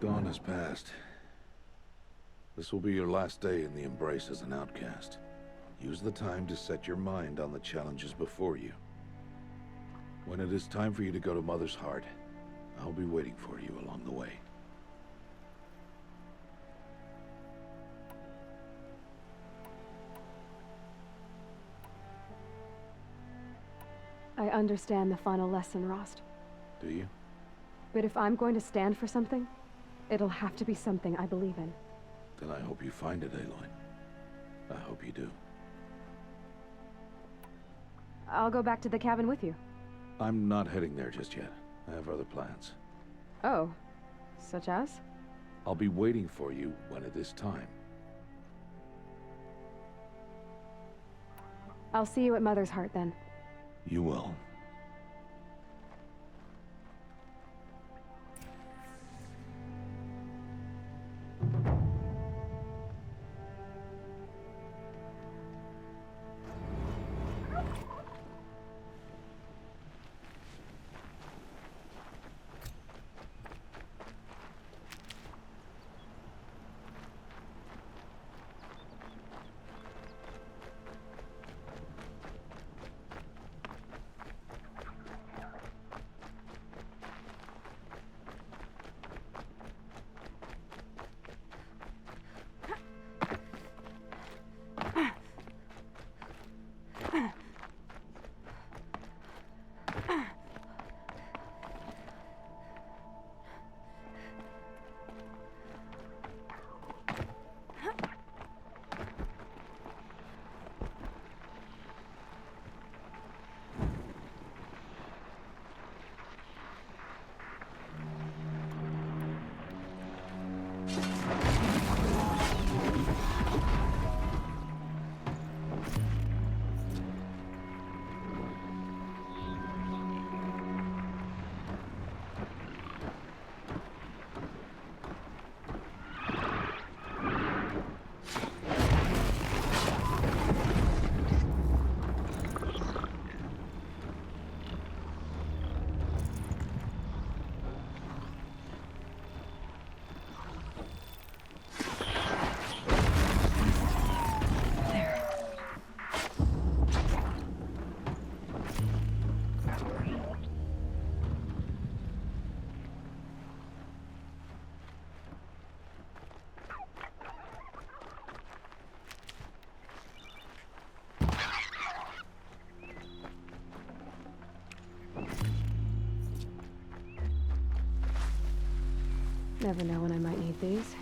Dawn has passed. This will be your last day in the Embrace as an outcast. Use the time to set your mind on the challenges before you. When it is time for you to go to Mother's Heart, I'll be waiting for you along the way. I understand the final lesson, Rost. Do you? But if I'm going to stand for something, it'll have to be something I believe in. Then I hope you find it, Aloy. I hope you do. I'll go back to the cabin with you. I'm not heading there just yet. I have other plans. Oh, such as? I'll be waiting for you when it is time. I'll see you at Mother's Heart then. You will. Never know when I might need these.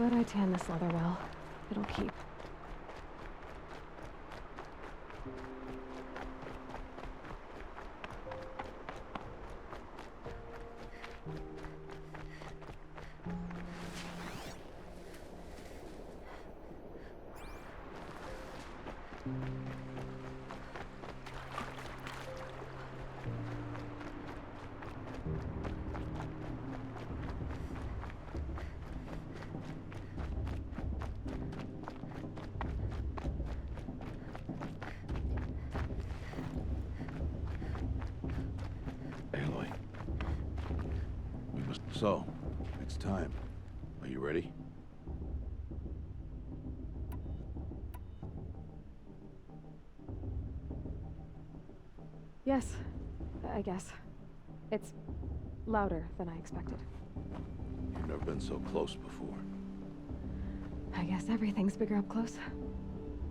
But I tan this leather well. It'll keep. Aloy. We must... So, it's time. Are you ready? Yes, I guess. It's louder than I expected. You've never been so close before. I guess everything's bigger up close.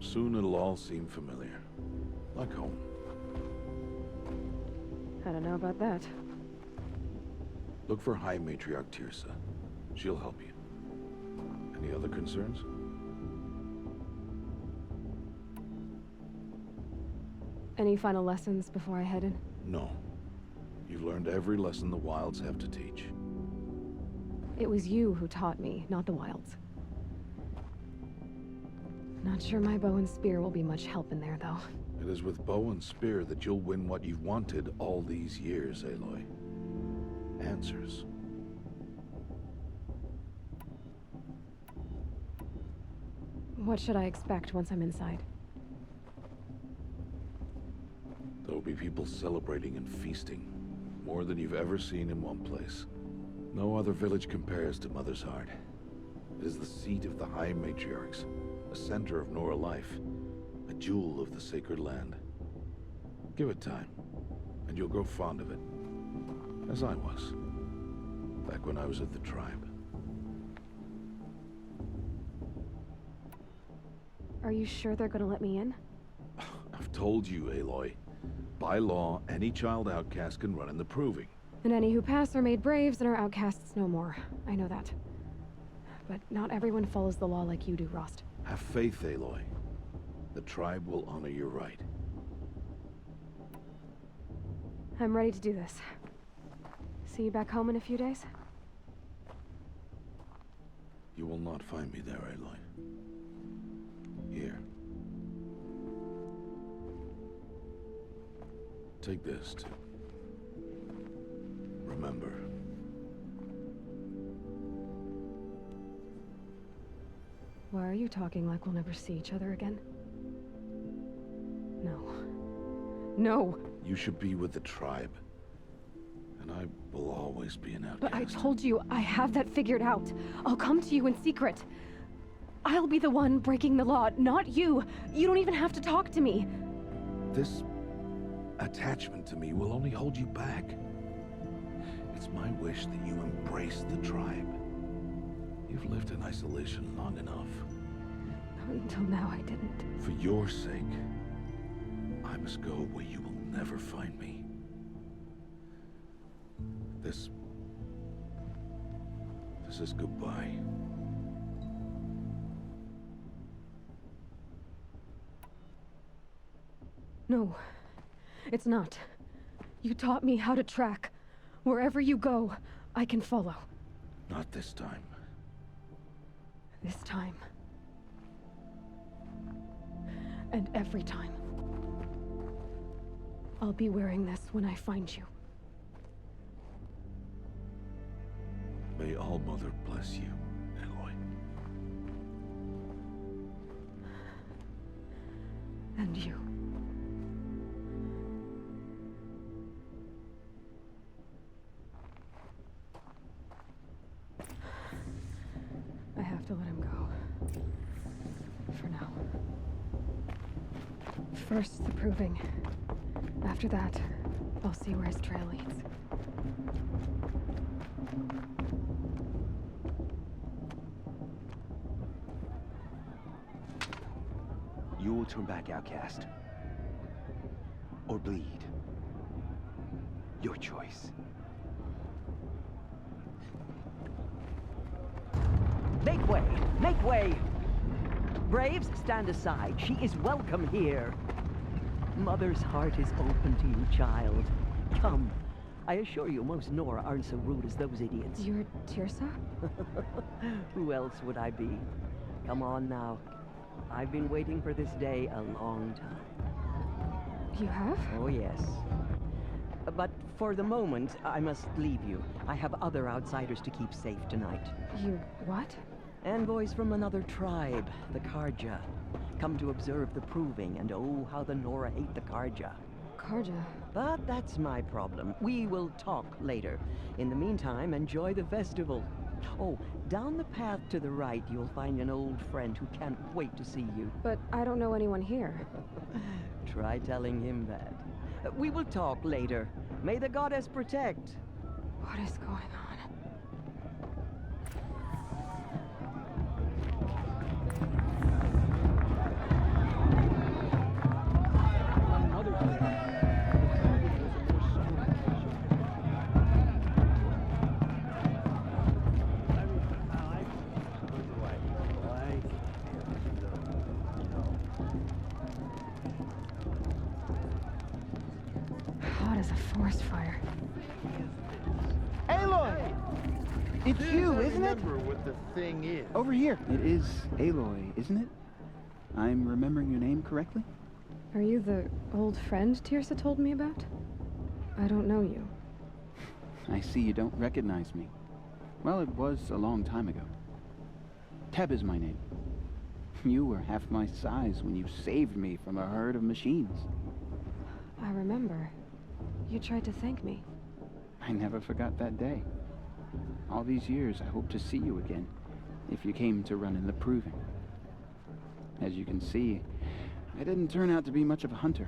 Soon it'll all seem familiar. Like home. I don't know about that. Look for High Matriarch Tirsa. She'll help you. Any other concerns? Any final lessons before I head in? No. You've learned every lesson the Wilds have to teach. It was you who taught me, not the Wilds. Not sure my bow and spear will be much help in there, though. It is with bow and spear that you'll win what you've wanted all these years, Aloy. Answers. What should I expect once I'm inside? There'll be people celebrating and feasting. More than you've ever seen in one place. No other village compares to Mother's Heart. It is the seat of the High Matriarchs, a center of Nora life, a jewel of the sacred land. Give it time, and you'll grow fond of it. As I was, back when I was of the tribe. Are you sure they're gonna let me in? I've told you, Aloy. By law, any child outcast can run in the proving. And any who pass are made braves and are outcasts no more. I know that. But not everyone follows the law like you do, Rost. Have faith, Aloy. The tribe will honor your right. I'm ready to do this. See you back home in a few days? You will not find me there, Aloy. Here. Take this, too. Remember. Why are you talking like we'll never see each other again? No. No! You should be with the tribe. And I will always be an outcast. But I told you, I have that figured out. I'll come to you in secret. I'll be the one breaking the law, not you. You don't even have to talk to me. This attachment to me will only hold you back. It's my wish that you embrace the tribe. You've lived in isolation long enough. Until now, I didn't. For your sake, I must go where you will never find me. This is goodbye. No, it's not. You taught me how to track. Wherever you go, I can follow. Not this time. This time. And every time. I'll be wearing this when I find you. May All Mother bless you, Aloy. And you. I have to let him go. For now. First, the proving. After that, I'll see where his trail leads. You will turn back, Outcast. Or bleed. Your choice. Make way! Make way! Braves, stand aside. She is welcome here. Mother's heart is open to you, child. Come. I assure you, most Nora aren't so rude as those idiots. You're Tirsa? Who else would I be? Come on now. I've been waiting for this day a long time. You have? Oh, yes. But for the moment, I must leave you. I have other outsiders to keep safe tonight. You what? Envoys from another tribe, the Karja. Come to observe the proving, and oh, how the Nora hate the Karja. Karja? But that's my problem. We will talk later. In the meantime, enjoy the festival. Oh, down the path to the right, you'll find an old friend who can't wait to see you. But I don't know anyone here. Try telling him that. We will talk later. May the goddess protect. What is going on? Hot as a forest fire. Aloy! It's you, isn't it? Remember what the thing is. Over here. It is Aloy, isn't it? I'm remembering your name correctly? Are you the old friend Tirsa told me about? I don't know you. I see you don't recognize me. Well, it was a long time ago. Teb is my name. You were half my size when you saved me from a herd of machines. I remember. You tried to thank me. I never forgot that day. All these years, I hope to see you again, if you came to run in the proving. As you can see, I didn't turn out to be much of a hunter.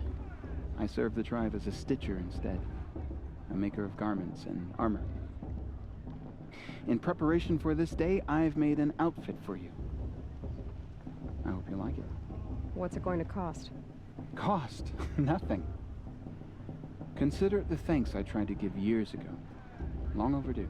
I served the tribe as a stitcher instead, a maker of garments and armor. In preparation for this day, I've made an outfit for you. I hope you like it. What's it going to cost? Cost? Nothing. Consider it the thanks I tried to give years ago. Long overdue.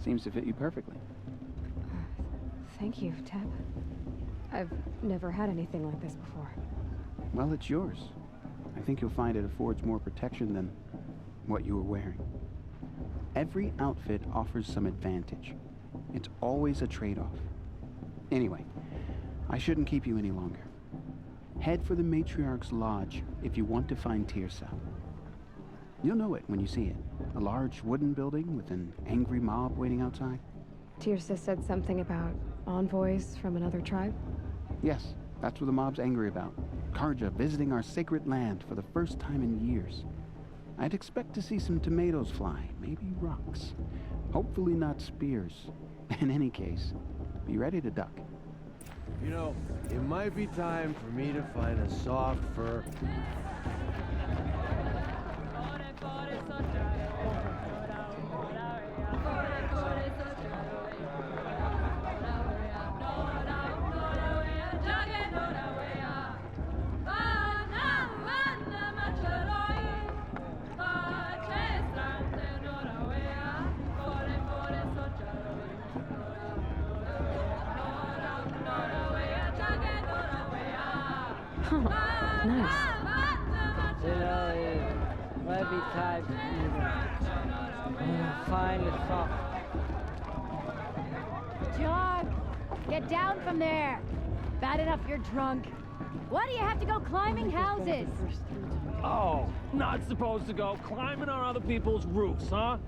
Seems to fit you perfectly. Thank you, Teb. I've never had anything like this before. Well, it's yours. I think you'll find it affords more protection than what you were wearing. Every outfit offers some advantage. It's always a trade-off. Anyway, I shouldn't keep you any longer. Head for the Matriarch's Lodge if you want to find Tirsa. You'll know it when you see it. A large wooden building with an angry mob waiting outside. Tirsa said something about envoys from another tribe? Yes, that's what the mob's angry about. Karja visiting our sacred land for the first time in years. I'd expect to see some tomatoes fly, maybe rocks. Hopefully not spears. In any case, be ready to duck. You know, it might be time for me to find a soft fur. Nice. You know, it might be time for you to find a soft. John, get down from there. Bad enough you're drunk. Why do you have to go climbing houses? Oh, not supposed to go climbing on other people's roofs, huh?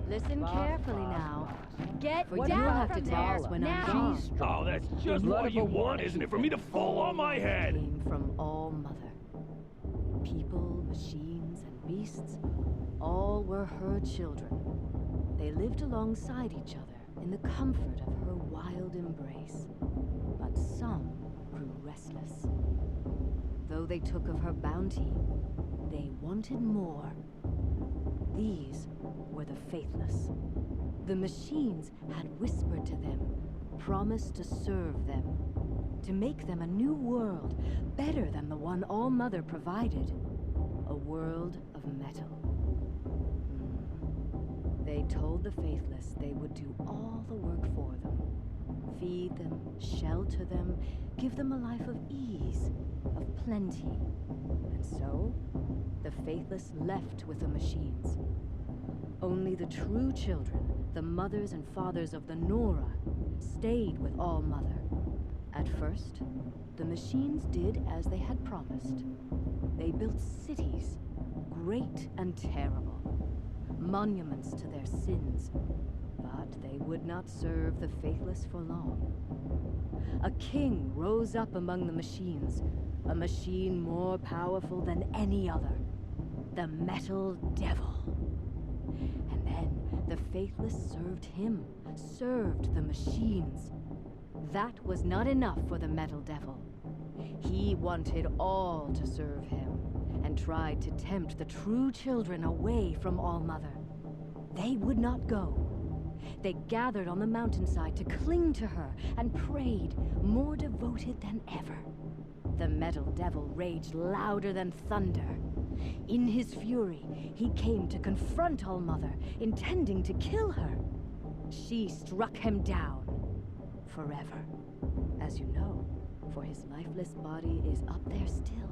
Listen carefully now. Get You'll down have to from tell there. us when now. I'm gone. Oh, that's just what you want, isn't it? For me to fall on my head. Came from All Mother. People, machines, and beasts, all were her children. They lived alongside each other in the comfort of her wild embrace. But some grew restless. Though they took of her bounty, they wanted more. These were the faithless. The machines had whispered to them, promised to serve them, to make them a new world, better than the one All Mother provided. A world of metal. They told the faithless they would do all the work for them. Feed them, shelter them, give them a life of ease, of plenty. And so, the faithless left with the machines. Only the true children, the mothers and fathers of the Nora, stayed with All Mother. At first, the machines did as they had promised. They built cities, great and terrible, monuments to their sins, but they would not serve the faithless for long. A king rose up among the machines, a machine more powerful than any other, the Metal Devil. And then the faithless served him, served the machines. That was not enough for the Metal Devil. He wanted all to serve him, and tried to tempt the true children away from All Mother. They would not go. They gathered on the mountainside to cling to her and prayed, more devoted than ever. The Metal Devil raged louder than thunder. In his fury, he came to confront All Mother, intending to kill her. She struck him down forever. As you know, for his lifeless body is up there still,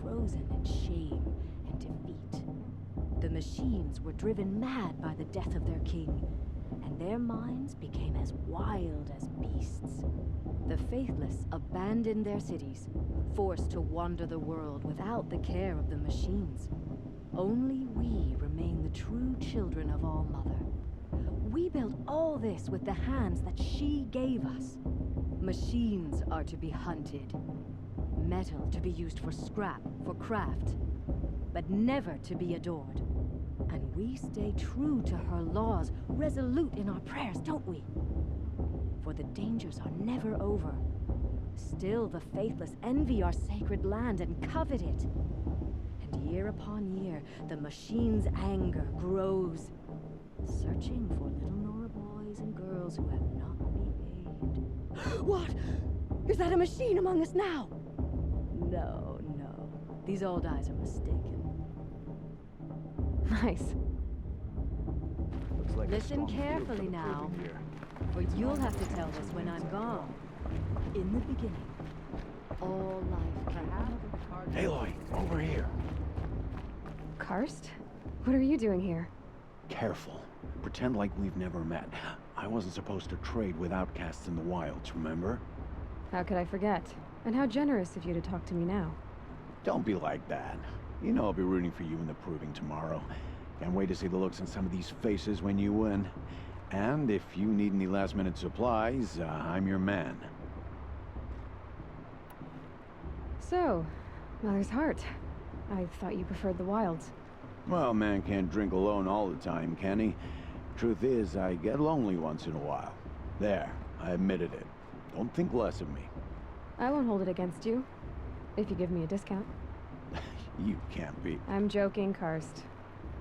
frozen in shame and defeat. The machines were driven mad by the death of their king, and their minds became as wild as beasts. The faithless abandoned their cities, forced to wander the world without the care of the machines. Only we remain the true children of All Mother. We built all this with the hands that she gave us. Machines are to be hunted. Metal to be used for scrap, for craft, but never to be adored. And we stay true to her laws, resolute in our prayers, don't we? For the dangers are never over. Still the faithless envy our sacred land and covet it. And year upon year, the machine's anger grows, searching for little Nora boys and girls who have not behaved. What? Is that a machine among us now? No, no. These old eyes are mistaken. Nice. Looks like Listen carefully now, for you'll have to tell this when I'm gone. In the beginning, all life came. Aloy, over here. Karst? What are you doing here? Careful. Pretend like we've never met. I wasn't supposed to trade with outcasts in the wilds, remember? How could I forget? And how generous of you to talk to me now. Don't be like that. You know I'll be rooting for you in the proving tomorrow. Can't wait to see the looks on some of these faces when you win. And if you need any last-minute supplies, I'm your man. So, Mother's Heart. I thought you preferred the wilds. Well, man can't drink alone all the time, can he? Truth is, I get lonely once in a while. There, I admitted it. Don't think less of me. I won't hold it against you, if you give me a discount. You can't be. I'm joking, Karst.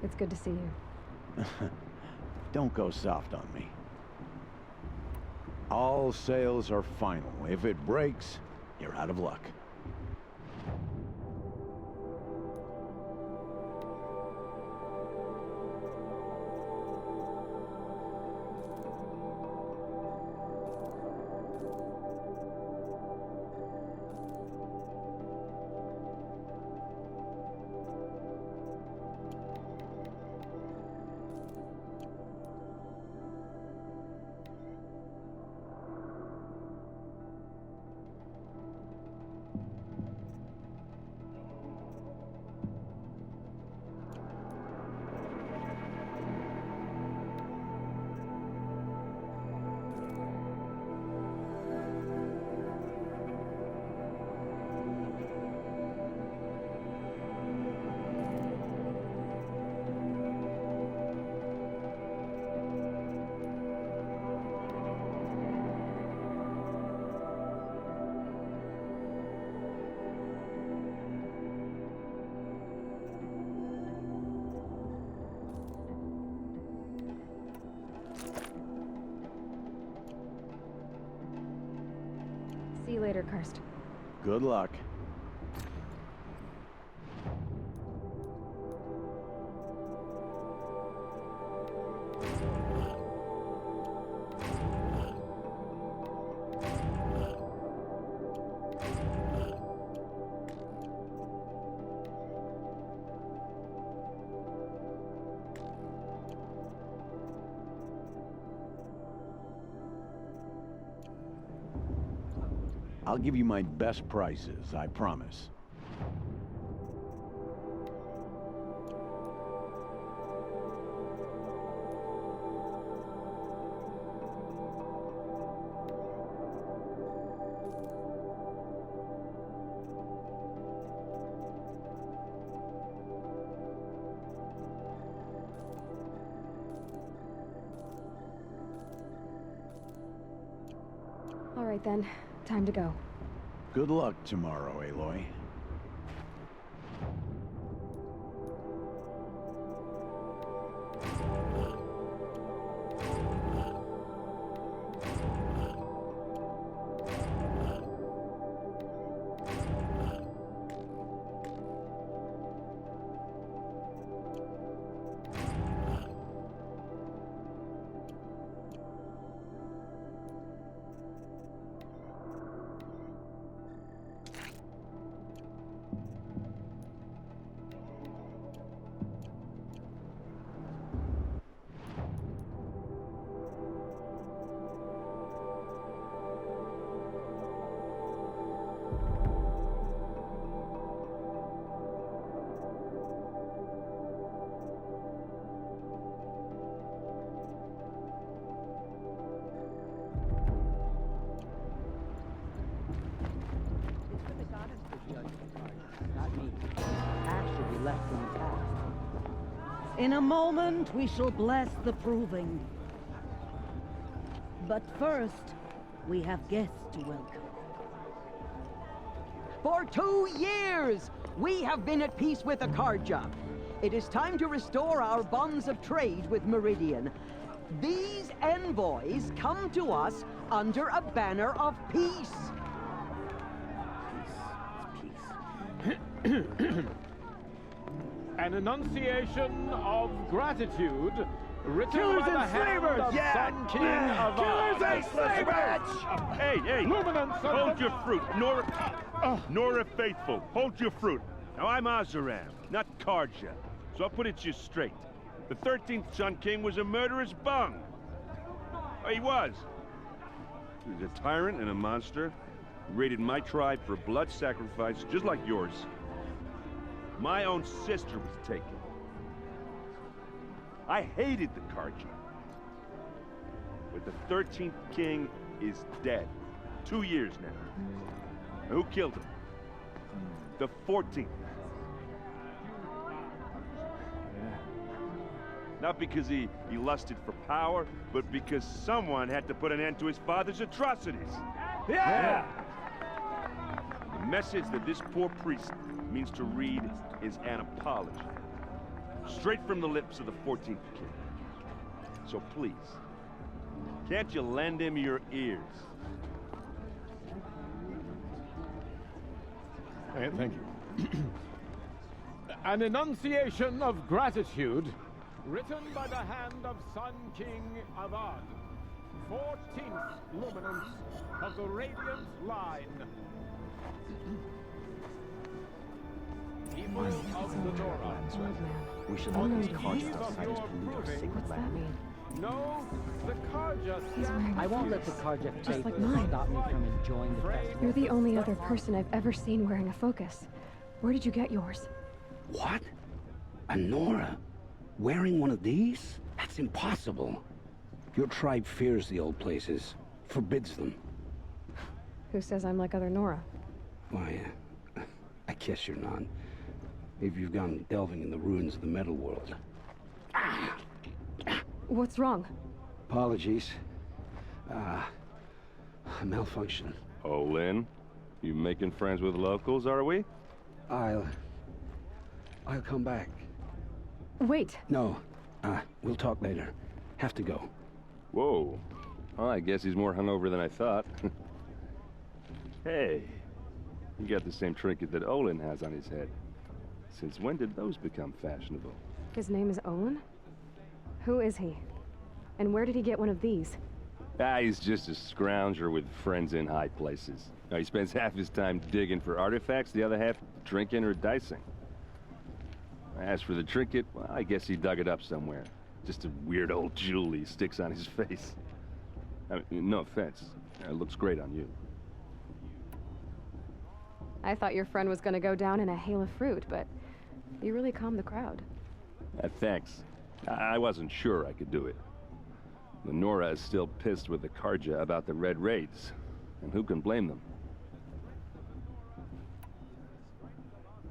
It's good to see you. Don't go soft on me. All sales are final. If it breaks, you're out of luck. first. Good luck. I'll give you my best prices, I promise. All right then, time to go. Good luck tomorrow, Aloy. In a moment, we shall bless the proving. But first, we have guests to welcome. For 2 years, we have been at peace with Akarja. It is time to restore our bonds of trade with Meridian. These envoys come to us under a banner of peace. An enunciation of gratitude written by the hand of Sun King of Killers and slavers! Hey, Luminance hold your fruit. Nora Faithful, hold your fruit. Now, I'm Azaram, not Karja, so I'll put it to you straight. The 13th Sun King was a murderous bung. Oh, he was. He was a tyrant and a monster. He raided my tribe for blood sacrifice, just like yours. My own sister was taken. I hated the Karja. But the 13th king is dead. 2 years now. Who killed him? The 14th. Not because he lusted for power, but because someone had to put an end to his father's atrocities. Yeah! The message that this poor priest means to read is an apology. Straight from the lips of the 14th king. So please, can't you lend him your ears? Thank you. An enunciation of gratitude written by the hand of Sun King Avad, 14th luminance of the Radiant Line. People of the Nora, We should look at Karja outside his polluted sacred land. No, the Karja. I won't let the Karja Just like faith mine. stop me from enjoying the festival. You're the only other person I've ever seen wearing a focus. Where did you get yours? What? A Nora? Wearing one of these? That's impossible. Your tribe fears the old places, forbids them. Who says I'm like other Nora? Why, I guess you're not. If you've gone delving in the ruins of the metal world. What's wrong? Apologies. A malfunction. Oh, Lynn? You making friends with locals, are we? I'll come back. Wait. No. We'll talk later. Have to go. Whoa. Well, I guess he's more hungover than I thought. Hey, you got the same trinket that Olin has on his head. Since when did those become fashionable? His name is Olin? Who is he? And where did he get one of these? Ah, he's just a scrounger with friends in high places. Now, he spends half his time digging for artifacts, the other half drinking or dicing. As for the trinket, well, I guess he dug it up somewhere. Just a weird old jewel he sticks on his face. I mean, no offense. It looks great on you. I thought your friend was gonna go down in a hail of fruit, but you really calmed the crowd. Thanks. I wasn't sure I could do it. The Nora is still pissed with the Karja about the Red Raids, and who can blame them?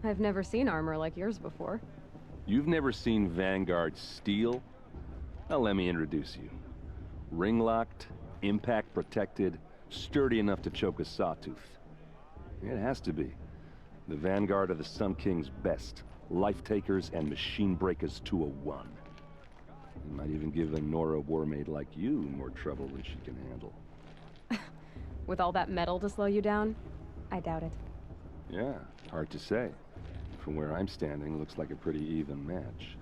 I've never seen armor like yours before. You've never seen Vanguard steel? Well, let me introduce you. Ring-locked, impact-protected, sturdy enough to choke a sawtooth. It has to be. The Vanguard of the Sun King's best. Life-takers and machine breakers to a one. It might even give a Nora warmaid like you more trouble than she can handle. With all that metal to slow you down? I doubt it. Yeah, hard to say. From where I'm standing, looks like a pretty even match.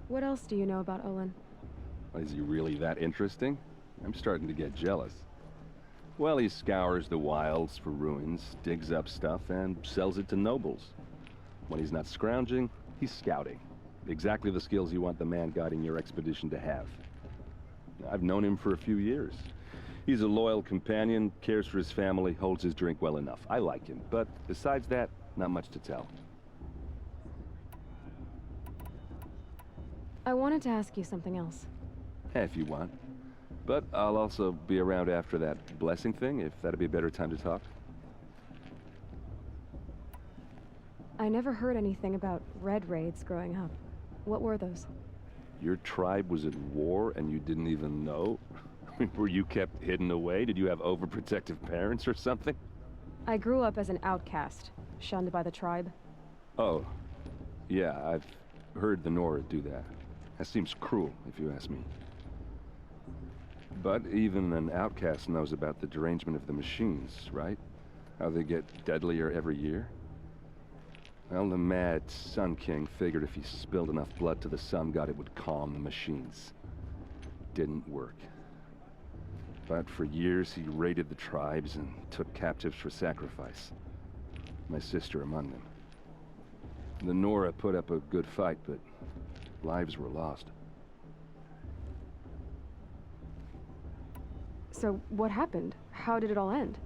What else do you know about Olin? Is he really that interesting? I'm starting to get jealous. Well, he scours the wilds for ruins, digs up stuff, and sells it to nobles. When he's not scrounging, he's scouting. Exactly the skills you want the man guiding your expedition to have. I've known him for a few years. He's a loyal companion, cares for his family, holds his drink well enough. I like him, but besides that, not much to tell. I wanted to ask you something else. If you want. But I'll also be around after that blessing thing, if that'd be a better time to talk. I never heard anything about Red Raids growing up. What were those? Your tribe was at war and you didn't even know? Were you kept hidden away? Did you have overprotective parents or something? I grew up as an outcast, shunned by the tribe. Oh, yeah, I've heard the Nora do that. That seems cruel, if you ask me. But even an outcast knows about the derangement of the machines, right? How they get deadlier every year? Well, the mad Sun King figured if he spilled enough blood to the sun god, it would calm the machines. Didn't work. But for years, he raided the tribes and took captives for sacrifice. My sister among them. The Nora put up a good fight, but lives were lost. So what happened? How did it all end?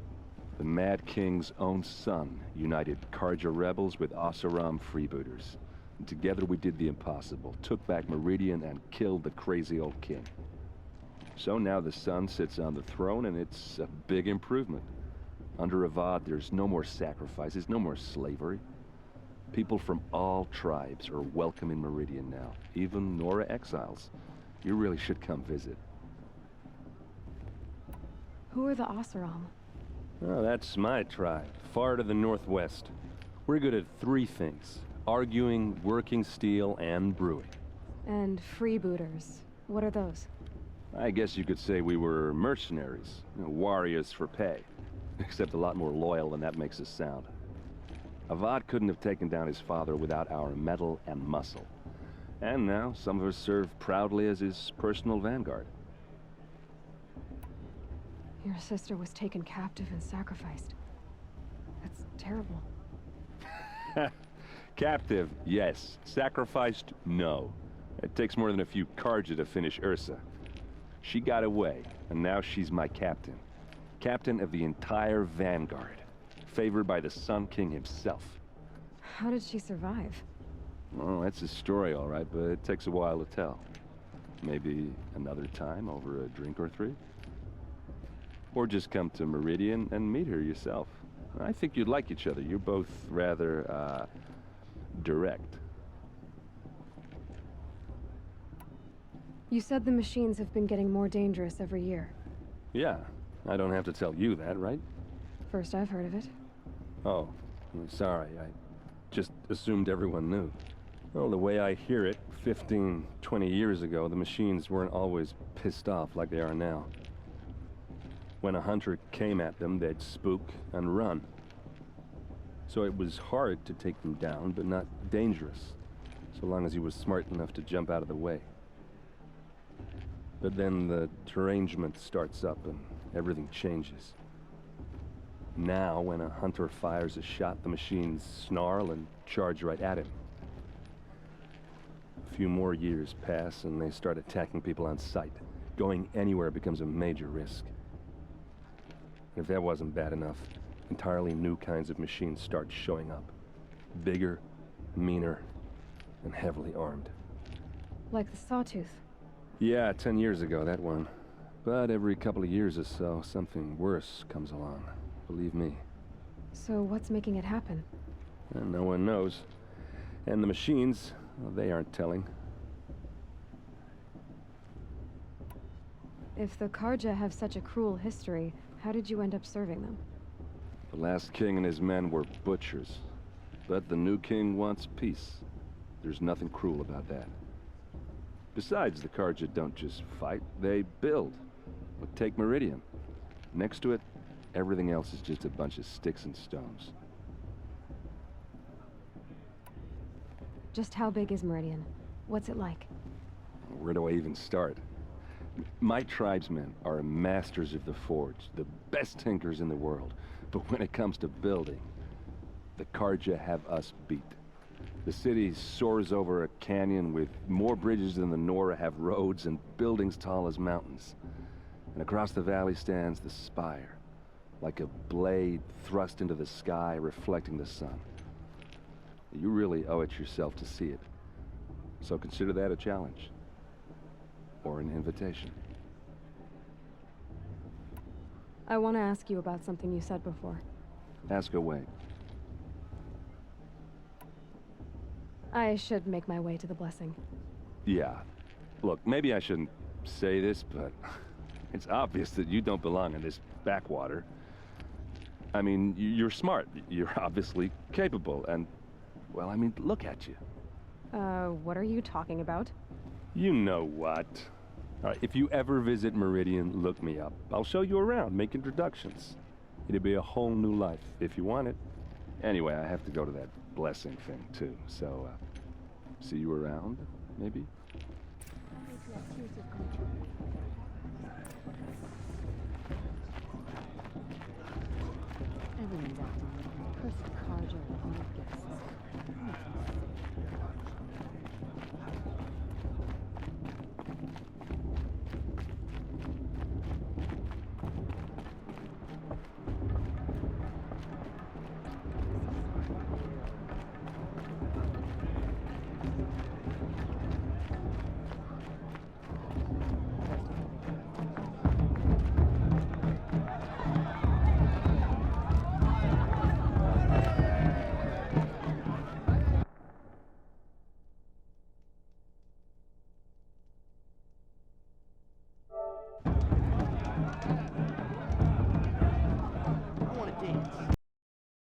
The Mad King's own son united Karja rebels with Oseram freebooters. And together we did the impossible, took back Meridian and killed the crazy old king. So now the son sits on the throne and it's a big improvement. Under Avad, there's no more sacrifices, no more slavery. People from all tribes are welcome in Meridian now, even Nora exiles. You really should come visit. Who are the Oseram? Oh, that's my tribe, far to the northwest. We're good at three things: arguing, working steel, and brewing. And freebooters. What are those? I guess you could say we were mercenaries, warriors for pay. Except a lot more loyal than that makes us sound. Avad couldn't have taken down his father without our metal and muscle. And now, some of us serve proudly as his personal vanguard. Your sister was taken captive and sacrificed. That's terrible. Captive, yes. Sacrificed, no. It takes more than a few Karja to finish Ursa. She got away, and now she's my captain. Captain of the entire Vanguard. Favored by the Sun King himself. How did she survive? Oh, that's a story, all right, but it takes a while to tell. Maybe another time over a drink or three? Or just come to Meridian and meet her yourself. I think you'd like each other. You're both rather, direct. You said the machines have been getting more dangerous every year. Yeah, I don't have to tell you that, right? First I've heard of it. Oh, I'm sorry. I just assumed everyone knew. Well, the way I hear it, 15, 20 years ago, the machines weren't always pissed off like they are now. When a hunter came at them, they'd spook and run. So it was hard to take them down, but not dangerous, so long as he was smart enough to jump out of the way. But then the derangement starts up and everything changes. Now, when a hunter fires a shot, the machines snarl and charge right at him. A few more years pass and they start attacking people on sight. Going anywhere becomes a major risk. If that wasn't bad enough, entirely new kinds of machines start showing up. Bigger, meaner, and heavily armed. Like the Sawtooth. Yeah, 10 years ago, that one. But every couple of years or so, something worse comes along. Believe me. So what's making it happen? And no one knows. And the machines, well, they aren't telling. If the Karja have such a cruel history, how did you end up serving them? The last king and his men were butchers. But the new king wants peace. There's nothing cruel about that. Besides, the Karja don't just fight, they build. Well, take Meridian. Next to it, everything else is just a bunch of sticks and stones. Just how big is Meridian? What's it like? Where do I even start? My tribesmen are masters of the forge, the best tinkers in the world. But when it comes to building, the Karja have us beat. The city soars over a canyon with more bridges than the Nora have roads and buildings tall as mountains. And across the valley stands the spire, like a blade thrust into the sky reflecting the sun. You really owe it yourself to see it. So consider that a challenge. Or an invitation. I want to ask you about something you said before. Ask away. I should make my way to the blessing. Yeah. Look, maybe I shouldn't say this, but it's obvious that you don't belong in this backwater. I mean, you're smart. You're obviously capable, and, well, I mean, look at you. What are you talking about? You know what. All right, if you ever visit Meridian, look me up. I'll show you around, make introductions. It'll be a whole new life, if you want it. Anyway, I have to go to that blessing thing, too, so, see you around, maybe? Everyone's acting like a cursed Karja with all guests.